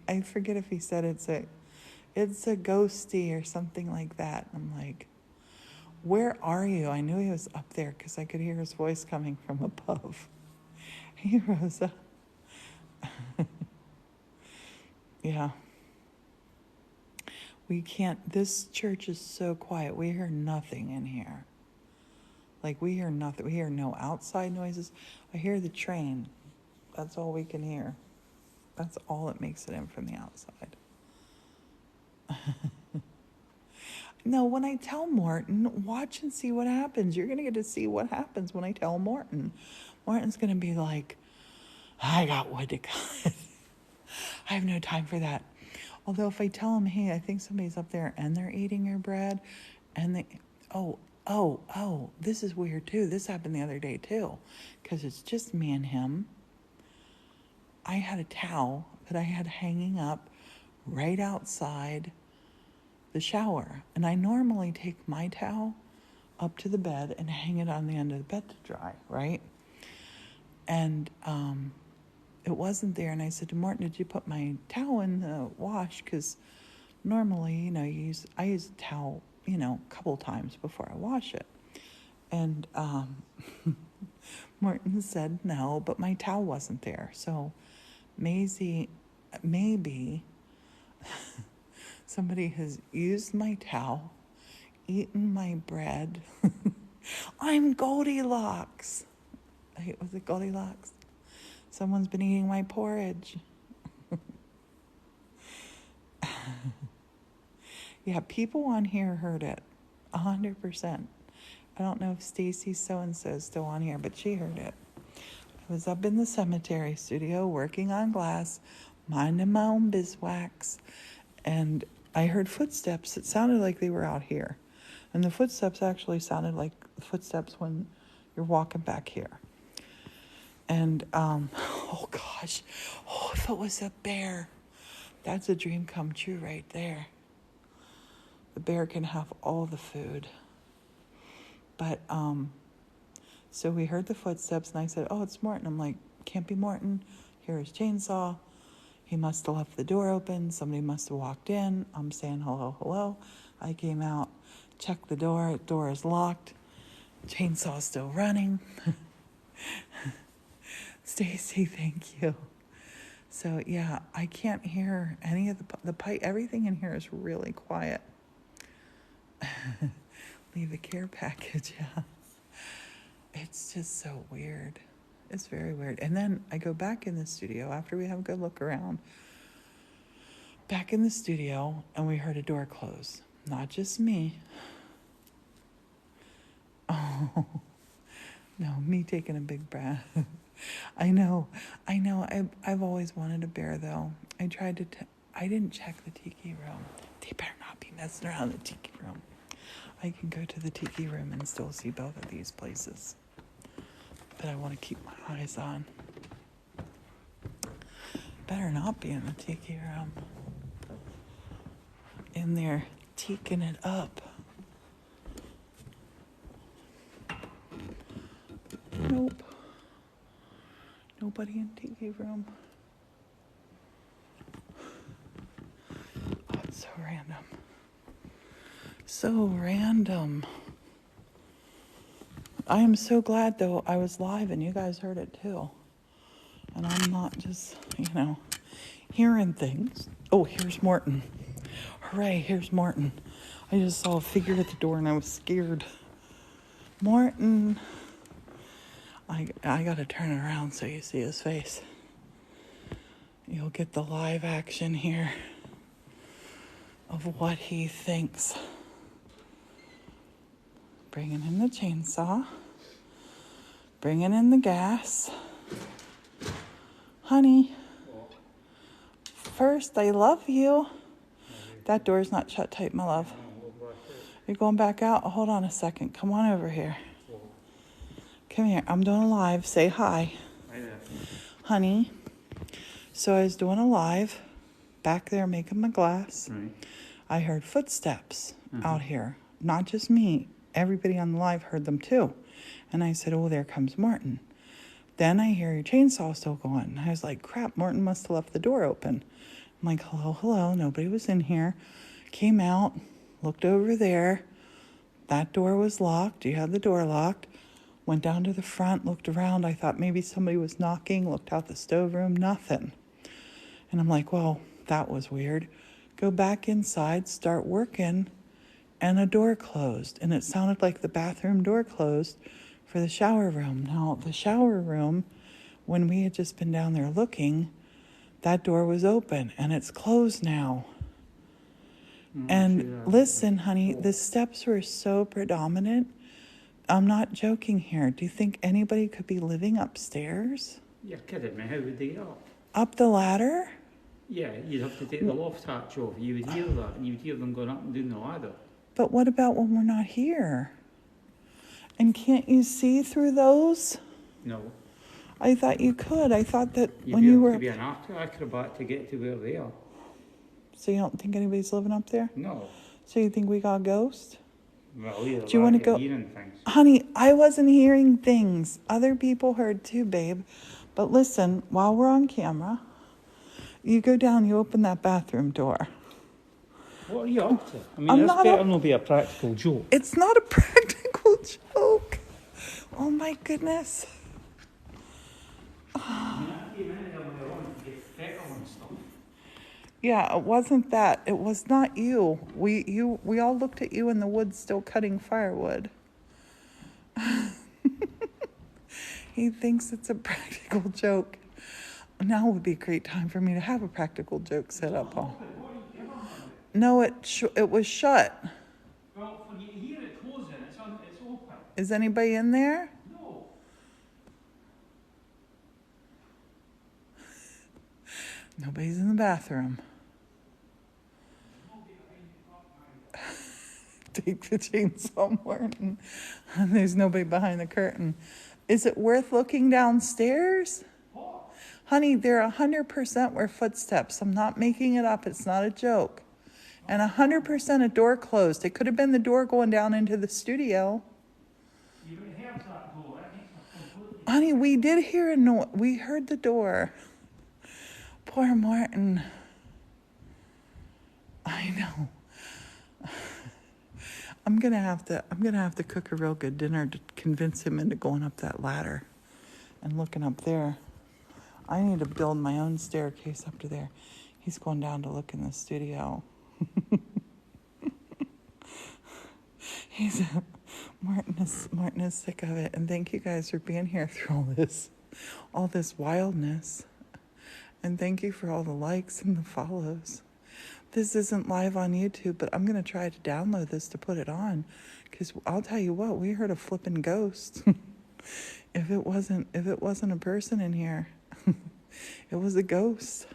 I forget if he said it's a ghosty or something like that. I'm like, where are you? I knew he was up there because I could hear his voice coming from above. Hey, Rosa. Yeah. We can't, this church is so quiet. We hear nothing in here. Like, we hear nothing. We hear no outside noises. I hear the train. That's all we can hear. That's all that makes it in from the outside. No, when I tell Morton, watch and see what happens. You're going to get to see what happens when I tell Morton. Morton's going to be like, I got wood to cut. I have no time for that. Although if I tell him, hey, I think somebody's up there and they're eating your bread, and they, this is weird too. This happened the other day too, because it's just me and him. I had a towel that I had hanging up right outside the shower. And I normally take my towel up to the bed and hang it on the end of the bed to dry, right? And it wasn't there. And I said to Morton, did you put my towel in the wash? Because normally, I use a towel, a couple times before I wash it. And Morton said no, but my towel wasn't there. So maybe somebody has used my towel, eaten my bread. I'm Goldilocks. Was it Goldilocks? Someone's been eating my porridge. Yeah, people on here heard it, 100%. I don't know if Stacy so-and-so is still on here, but she heard it. I was up in the cemetery studio working on glass, minding my own beeswax, and I heard footsteps. It sounded like they were out here. And the footsteps actually sounded like footsteps when you're walking back here. And, oh gosh, if it was a bear, that's a dream come true right there. The bear can have all the food. But, so we heard the footsteps, and I said, oh, it's Morton. I'm like, can't be Morton. Here's chainsaw. He must have left the door open. Somebody must have walked in. I'm saying hello. I came out, checked the door. Door is locked. Chainsaw's still running. Stacy, thank you. So, yeah, I can't hear any of the pipe. Everything in here is really quiet. Leave a care package, yeah. It's just so weird. It's very weird. And then I go back in the studio after we have a good look around. Back in the studio, and we heard a door close. Not just me. Oh, no, me taking a big breath. I know. I've always wanted a bear, though. I tried to. I didn't check the tiki room. They better not be messing around the tiki room. I can go to the tiki room and still see both of these places. But I want to keep my eyes on. Better not be in the tiki room. In there, teaking it up. nobody in TV room. Oh, it's so random. So random. I am so glad, though, I was live and you guys heard it, too. And I'm not just, hearing things. Oh, here's Morton. Hooray, here's Morton. I just saw a figure at the door and I was scared. Morton. I gotta turn it around so you see his face. You'll get the live action here of what he thinks. Bringing in the chainsaw. Bringing in the gas. Honey, first, I love you. That door's not shut tight, my love. You're going back out? Hold on a second. Come on over here. Come here. I'm doing a live. Say hi. Hi there. Honey. So I was doing a live back there making my glass. Right. I heard footsteps out here. Not just me. Everybody on the live heard them too. And I said, oh, there comes Martin. Then I hear your chainsaw still going. I was like, crap, Martin must have left the door open. I'm like, hello, nobody was in here. Came out, looked over there. That door was locked. You had the door locked. Went down to the front, looked around. I thought maybe somebody was knocking, looked out the stove room, nothing. And I'm like, well, that was weird. Go back inside, start working, and a door closed. And it sounded like the bathroom door closed for the shower room. Now, the shower room, when we had just been down there looking, that door was open, and it's closed now. And listen, honey, the steps were so predominant. I'm not joking here. Do you think anybody could be living upstairs? You're kidding me. How would they get up? Up the ladder? Yeah, you'd have to take the loft hatch off. You would hear that, and you would hear them going up and down the ladder. But what about when we're not here? And can't you see through those? No. I thought you could. I thought that when You'd you have were... to be an acrobat to get to where they are. So you don't think anybody's living up there? No. So you think we got a ghost? Well, either Do you want to go? hearing things. Honey, I wasn't hearing things. Other people heard too, babe. But listen, while we're on camera, you go down, you open that bathroom door. What are you up to? I mean, I'm this not better up- not be a practical joke. It's not a practical joke. Oh my goodness. Yeah, it wasn't that. It was not you. We all looked at you in the woods still cutting firewood. He thinks it's a practical joke. Now would be a great time for me to have a practical joke set up on. No, it was shut. Well, when you hear it closing, it's open. Is anybody in there? No. Nobody's in the bathroom. Take the chainsaw, Martin. There's nobody behind the curtain. Is it worth looking downstairs? What? Honey, there 100% were footsteps. I'm not making it up. It's not a joke. And 100% a door closed. It could have been the door going down into the studio. You would have that door. That makes a completely... Honey, we did hear a noise. We heard the door. Poor Martin. I know. I'm gonna have to cook a real good dinner to convince him into going up that ladder and looking up there. I need to build my own staircase up to there. He's going down to look in the studio. Martin is sick of it, and thank you guys for being here through all this wildness, and thank you for all the likes and the follows. This isn't live on YouTube, but I'm gonna try to download this to put it on, because I'll tell you what, we heard a flippin' ghost. If it wasn't a person in here, it was a ghost.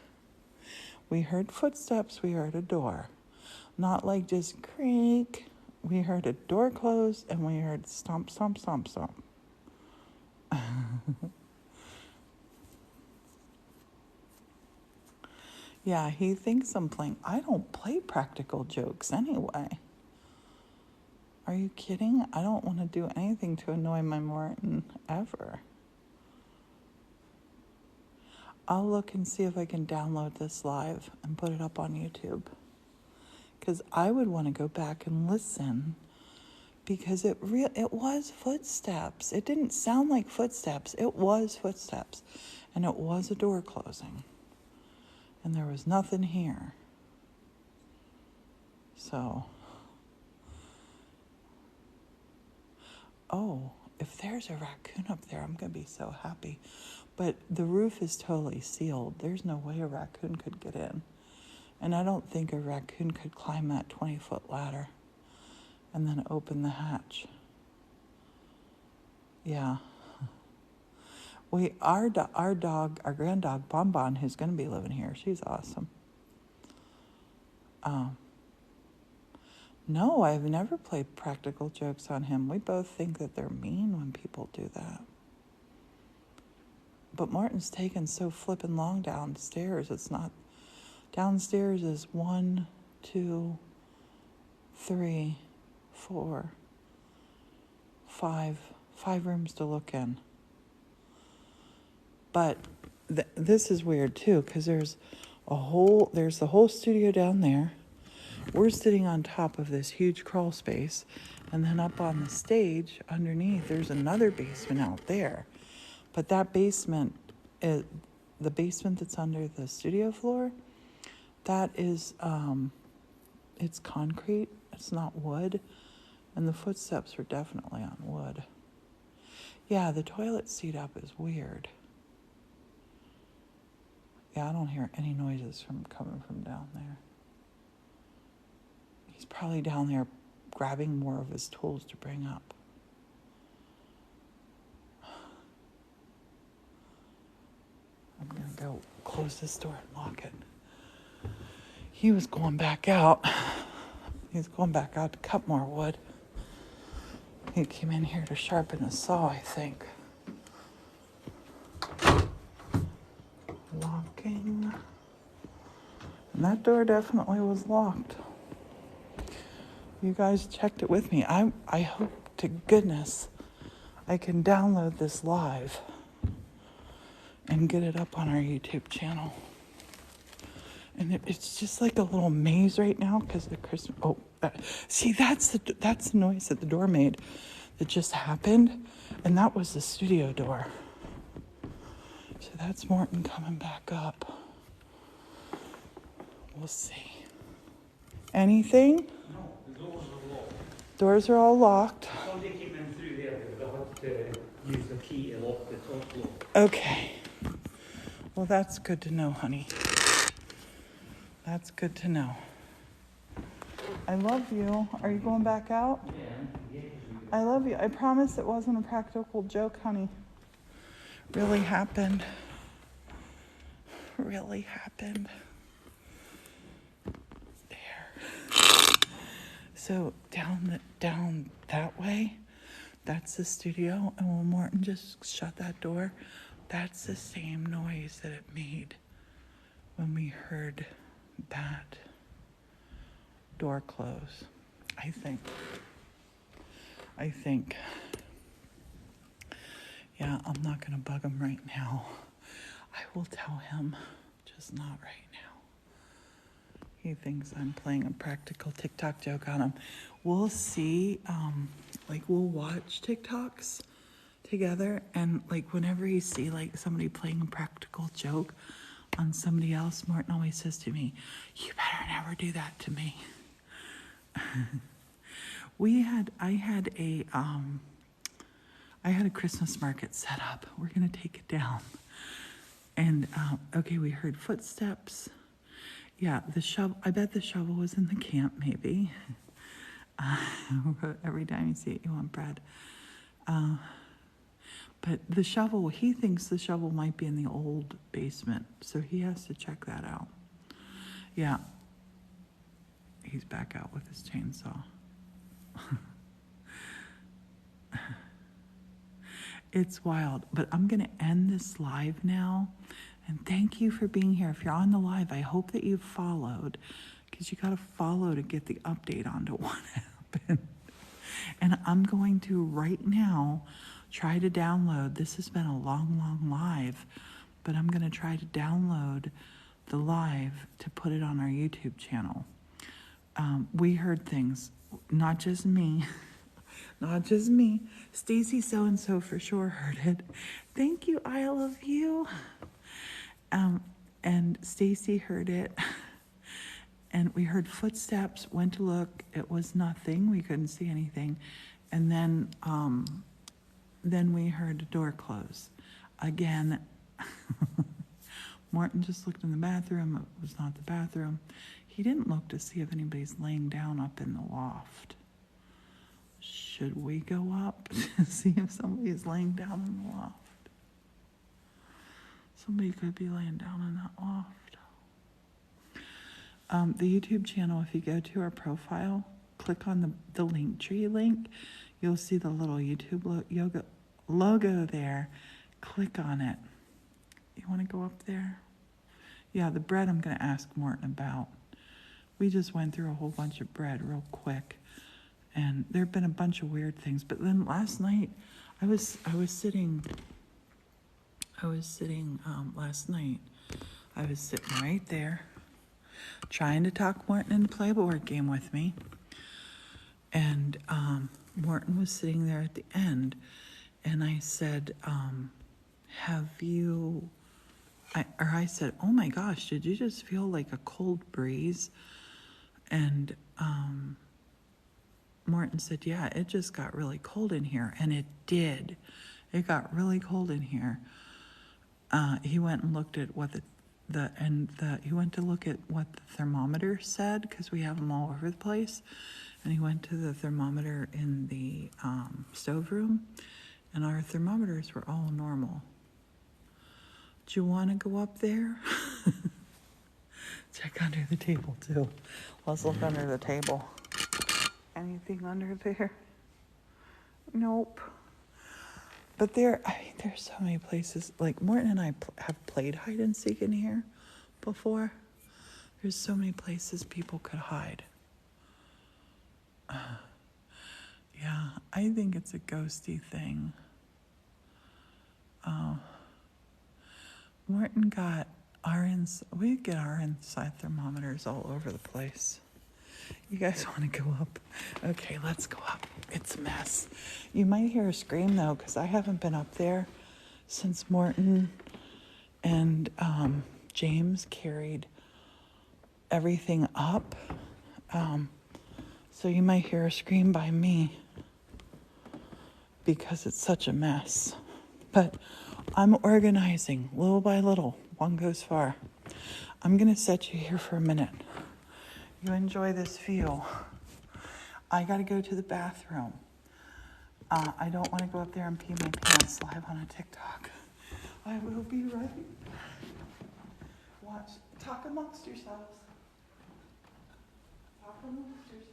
We heard footsteps. We heard a door. Not like just creak. We heard a door close, and we heard stomp, stomp, stomp, stomp. Yeah, he thinks I'm playing. I don't play practical jokes anyway. Are you kidding? I don't want to do anything to annoy my Martin ever. I'll look and see if I can download this live and put it up on YouTube. Because I would want to go back and listen, because it was footsteps. It didn't sound like footsteps. It was footsteps. And it was a door closing. And there was nothing here. So, oh, if there's a raccoon up there, I'm going to be so happy. But the roof is totally sealed. There's no way a raccoon could get in. And I don't think a raccoon could climb that 20-foot ladder and then open the hatch. Yeah. Our grand dog, Bonbon, who's going to be living here, she's awesome. No, I've never played practical jokes on him. We both think that they're mean when people do that. But Martin's taken so flippin' long downstairs. It's not... Downstairs is 1, 2, 3, 4, 5 rooms to look in. But this is weird too, because there's the whole studio down there. We're sitting on top of this huge crawl space, and then up on the stage underneath, there's another basement out there. But that basement, the basement that's under the studio floor, that is, it's concrete. It's not wood, and the footsteps are definitely on wood. Yeah, the toilet seat up is weird. Yeah, I don't hear any noises coming from down there. He's probably down there grabbing more of his tools to bring up. I'm going to go close this door and lock it. He was going back out. He's going back out to cut more wood. He came in here to sharpen a saw, I think. Locking. And that door definitely was locked. You guys checked it with me. I hope to goodness I can download this live and get it up on our YouTube channel. And it's just like a little maze right now because the Christmas... Oh, see, that's the noise that the door made that just happened. And that was the studio door. So that's Morton coming back up. We'll see. Anything? No, the doors are locked. Doors are all locked. Somebody came in through there, but they had to use the key to lock the top door. Okay. Well, that's good to know, honey. That's good to know. I love you. Are you going back out? Yeah. I love you. I promise it wasn't a practical joke, honey. Really happened. Really happened. There. So down that way, that's the studio. And when Morton just shut that door, that's the same noise that it made when we heard that door close. I think. Yeah, I'm not going to bug him right now. I will tell him, just not right now. He thinks I'm playing a practical TikTok joke on him. We'll see, we'll watch TikToks together, and whenever you see somebody playing a practical joke on somebody else, Martin always says to me, "You better never do that to me." I had a Christmas market set up. We're gonna take it down. And okay, we heard footsteps. Yeah, the shovel. I bet the shovel was in the camp, maybe. Every time you see it, you want bread. But the shovel, he thinks the shovel might be in the old basement, so he has to check that out. Yeah. He's back out with his chainsaw. It's wild, but I'm going to end this live now. And thank you for being here. If you're on the live, I hope that you've followed, because you got to follow to get the update onto what happened. And I'm going to right now try to download. This has been a long, long live. but I'm going to try to download the live to put it on our YouTube channel. We heard things, not just me, not just me. Stacy so-and-so for sure heard it. Thank you, I love you. And Stacy heard it. And we heard footsteps, went to look. It was nothing. We couldn't see anything. And then we heard a door close. Again, Martin just looked in the bathroom. It was not the bathroom. He didn't look to see if anybody's laying down up in the loft. Should we go up to see if somebody's laying down in the loft? Somebody could be laying down in that loft. The YouTube channel, if you go to our profile, click on the Linktree link, you'll see the little YouTube yoga logo there. Click on it. You want to go up there? Yeah, the bread I'm going to ask Morton about. We just went through a whole bunch of bread real quick, and there have been a bunch of weird things. But then last night, I was sitting last night. I was sitting right there, trying to talk Morton into play a board game with me, and Morton was sitting there at the end, and I said, I said, oh my gosh, did you just feel like a cold breeze? And Morton said, yeah, it just got really cold in here. And it did. It got really cold in here. He went and looked at what he went to look at what the thermometer said, because we have them all over the place. And he went to the thermometer in the stove room, and our thermometers were all normal. Do you want to go up there? Check under the table too. Let's look under the table. Anything under there? Nope. But there's so many places. Like Morton and I have played hide and seek in here before. There's so many places people could hide. Yeah, I think it's a ghosty thing. Morton got we get our inside thermometers all over the place. You guys want to go up? Okay, let's go up. It's a mess. You might hear a scream though, because I haven't been up there since Morton and James carried everything up. So you might hear a scream by me because it's such a mess. But I'm organizing little by little. One goes far. I'm going to set you here for a minute. You enjoy this view. I got to go to the bathroom. I don't want to go up there and pee my pants live on a TikTok. I will be right. Watch. Talk amongst yourselves. Talk amongst yourselves.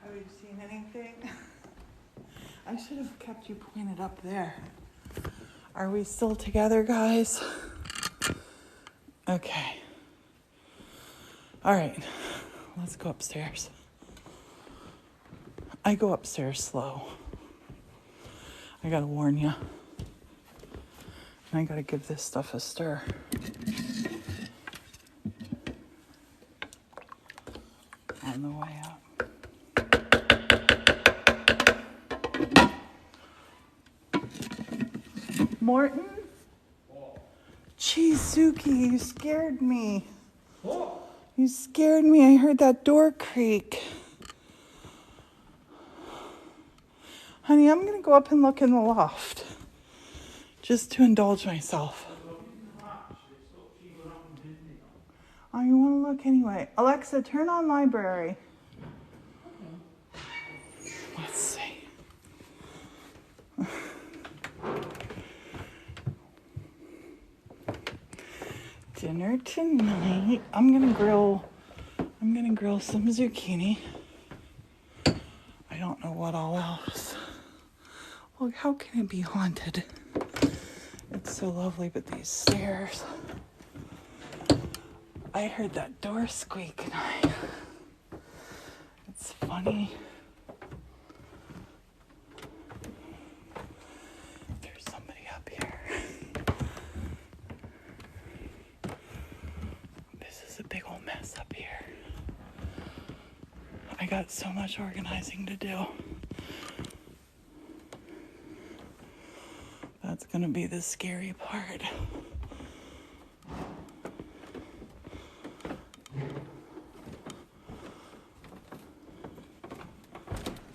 Have you seen anything? I should have kept you pointed up there. Are we still together, guys? Okay. All right. Let's go upstairs. I go upstairs slow. I gotta warn you. And I gotta give this stuff a stir. on the way up. Morton? Geez, Suki, you scared me. What? You scared me. I heard that door creak. Honey, I'm going to go up and look in the loft. Just to indulge myself. Oh, you want to look anyway? Alexa, turn on library. Let's see. Dinner tonight. I'm gonna grill some zucchini. I don't know what all else. Look, how can it be haunted? It's so lovely, but these stairs. I heard that door squeak and it's funny. There's somebody up here. This is a big old mess up here. I got so much organizing to do. That's gonna be the scary part.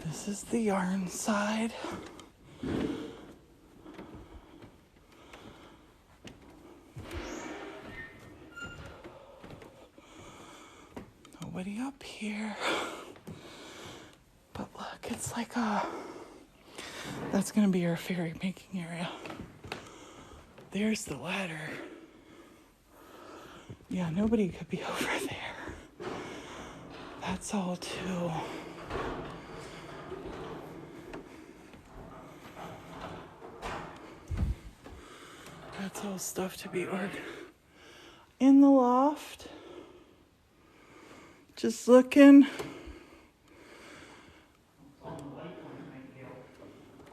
This is the yarn side. Nobody up here. But look, it's like that's gonna be our fairy making area. There's the ladder. Yeah, nobody could be over there. That's all too. That's all stuff to be ordered. In the loft. Just looking.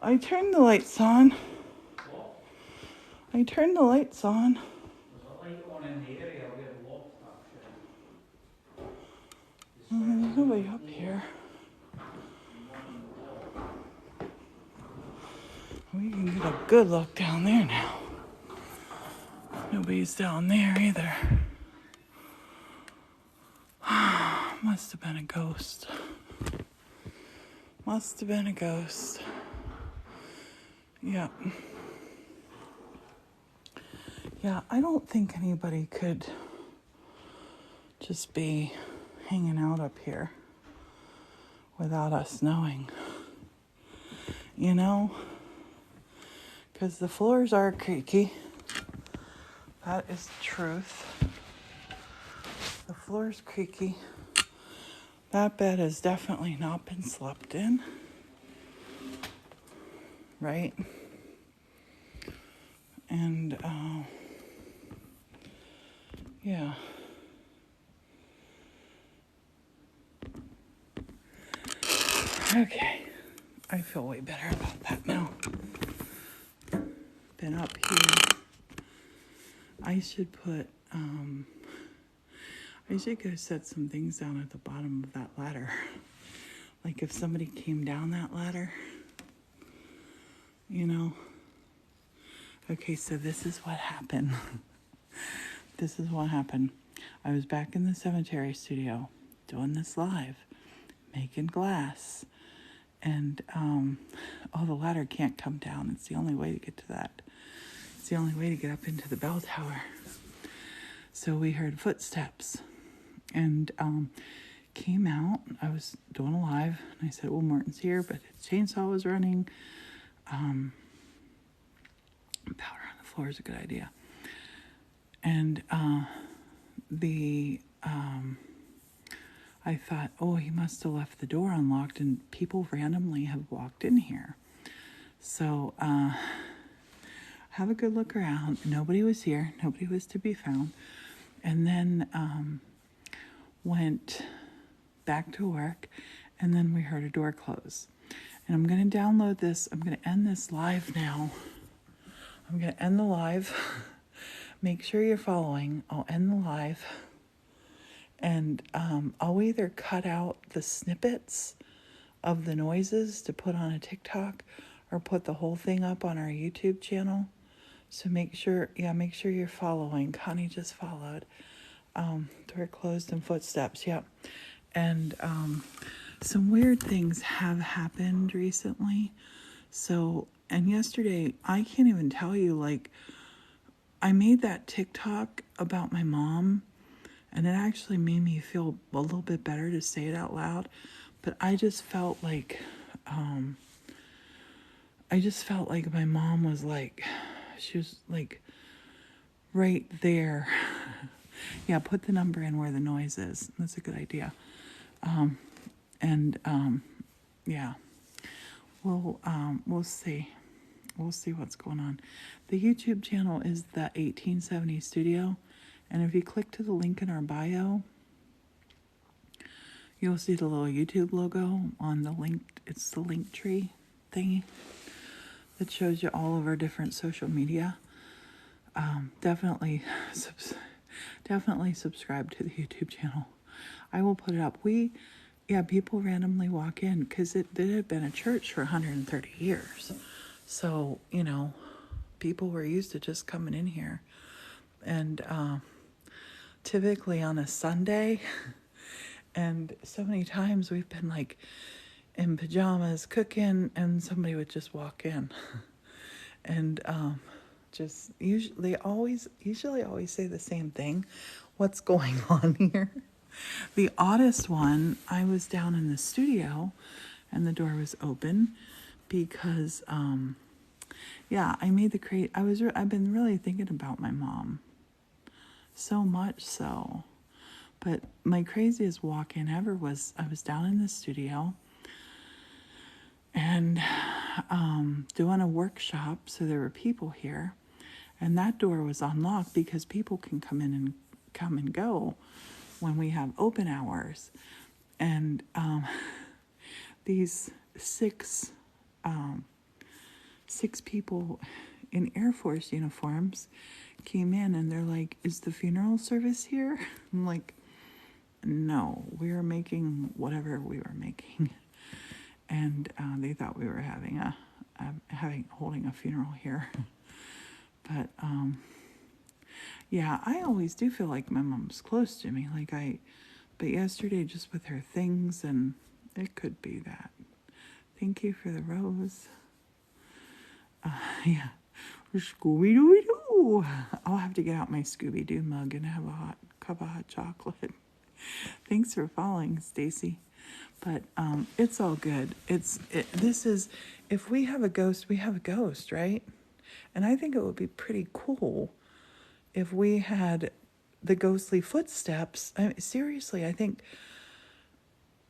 I turned the lights on. I turned the lights on. There's a light on in the area where the loft actually. There's nobody up here. We can get a good look down there now. Nobody's down there either. Must have been a ghost. Must have been a ghost. Yep. Yeah, I don't think anybody could just be hanging out up here without us knowing. You know? Because the floors are creaky. That is the truth. The floor's creaky. That bed has definitely not been slept in. Right? And, yeah. Okay. I feel way better about that now. Been up here. I should put, I should go set some things down at the bottom of that ladder. Like if somebody came down that ladder, you know. Okay, so this is what happened. This is what happened. I was back in the cemetery studio doing this live, making glass. And, the ladder can't come down. It's the only way to get to that. It's the only way to get up into the bell tower. So we heard footsteps and came out. I was doing a live and I said, well, Martin's here, but his chainsaw was running. Powder on the floor is a good idea. And I thought, oh, he must have left the door unlocked and people randomly have walked in here. So have a good look around. Nobody was here. Nobody was to be found. And then went back to work. And then we heard a door close. And I'm going to download this. I'm going to end this live now. I'm going to end the live. Make sure you're following. I'll end the live. And I'll either cut out the snippets of the noises to put on a TikTok or put the whole thing up on our YouTube channel. So make sure you're following. Connie just followed. Door closed and footsteps, yep. And some weird things have happened recently. So, and yesterday, I can't even tell you, like, I made that TikTok about my mom, and it actually made me feel a little bit better to say it out loud. But I just felt like my mom was like, she was like right there. Yeah, put the number in where the noise is. That's a good idea. Yeah, we'll see. We'll see what's going on. The YouTube channel is the 1870 Studio, and if you click to the link in our bio, you'll see the little YouTube logo on the link. It's the link tree thingy that shows you all of our different social media. Definitely subscribe to the YouTube channel. I will put it up. People randomly walk in because it had been a church for 130 years. So, people were used to just coming in here. And typically on a Sunday, and so many times we've been like in pajamas cooking and somebody would just walk in. And just usually always say the same thing. What's going on here? The oddest one, I was down in the studio and the door was open because I made the I've been really thinking about my mom. So much so. But my craziest walk-in ever was I was down in the studio and doing a workshop, so there were people here, and that door was unlocked because people can come and go when we have open hours. And these six people in Air Force uniforms came in and they're like, "Is the funeral service here?" I'm like, "No, we are making whatever we were making." And they thought we were holding a funeral here. But I always do feel like my mom's close to me. But yesterday, just with her things, and it could be that. Thank you for the rose. Scooby-Doo. I'll have to get out my Scooby-Doo mug and have a cup of hot chocolate. Thanks for following, Stacy. But it's all good. If we have a ghost, we have a ghost, right? And I think it would be pretty cool if we had the ghostly footsteps. I mean, seriously, I think,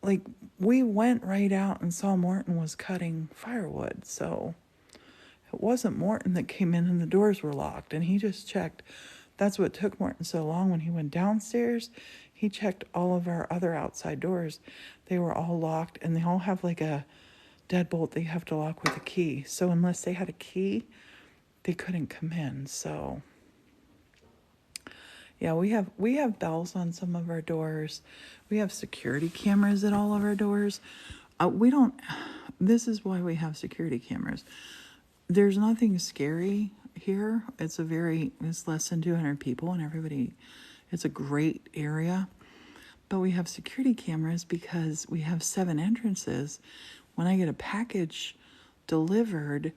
like, we went right out and saw Morton was cutting firewood, so it wasn't Morton that came in and the doors were locked, and he just checked. That's what took Morton so long. When he went downstairs, he checked all of our other outside doors. They were all locked, and they all have like a deadbolt they have to lock with a key. So unless they had a key, they couldn't come in. So yeah, we have bells on some of our doors. We have security cameras at all of our doors. This is why we have security cameras. There's nothing scary here. It's less than 200 people and it's a great area. But we have security cameras because we have 7 entrances. When I get a package delivered,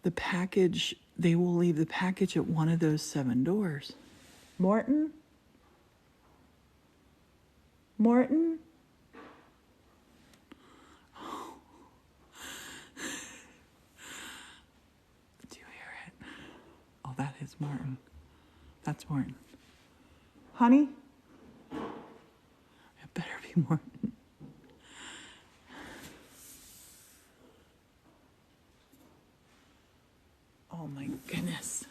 they will leave the package at one of those 7 doors. Morton? Morton? Do you hear it? Oh, that is Morton. That's Morton. Honey? It better be Morton. Oh my goodness.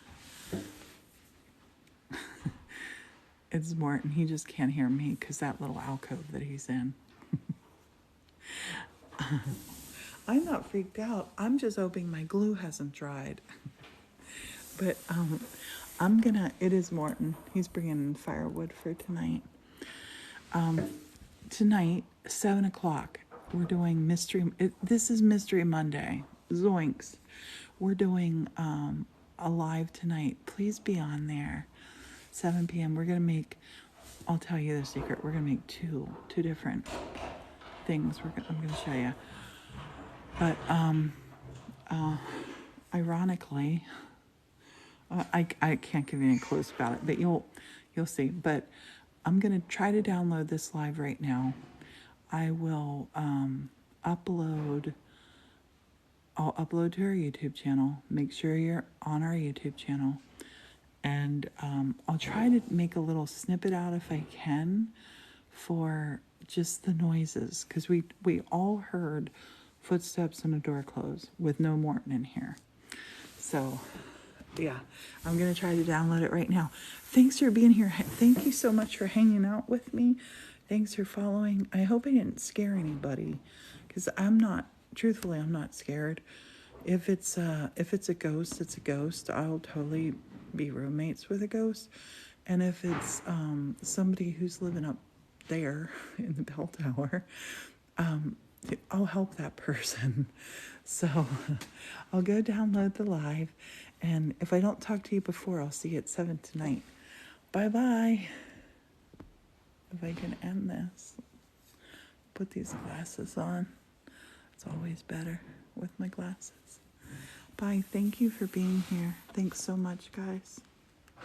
It's Morton. He just can't hear me because that little alcove that he's in. I'm not freaked out. I'm just hoping my glue hasn't dried. But it is Morton. He's bringing in firewood for tonight. Tonight, 7 o'clock, we're doing this is Mystery Monday. Zoinks. We're doing a live tonight. Please be on there. 7 p.m. We're gonna make. I'll tell you the secret. We're gonna make two different things. I'm gonna show you. But ironically, I can't give you any clues about it, but you'll see. But I'm gonna try to download this live right now. I will upload. I'll upload to our YouTube channel. Make sure you're on our YouTube channel. And I'll try to make a little snippet out if I can for just the noises. Because we all heard footsteps and a door close with no Morton in here. So, yeah, I'm going to try to download it right now. Thanks for being here. Thank you so much for hanging out with me. Thanks for following. I hope I didn't scare anybody. Because I'm not scared. If it's a ghost, it's a ghost. I'll totally be roommates with a ghost. And if it's somebody who's living up there in the bell tower, I'll help that person. So I'll go download the live. And if I don't talk to you before, I'll see you at 7 tonight. Bye-bye. If I can end this. Put these glasses on. It's always better with my glasses. Bye. Thank you for being here. Thanks so much, guys.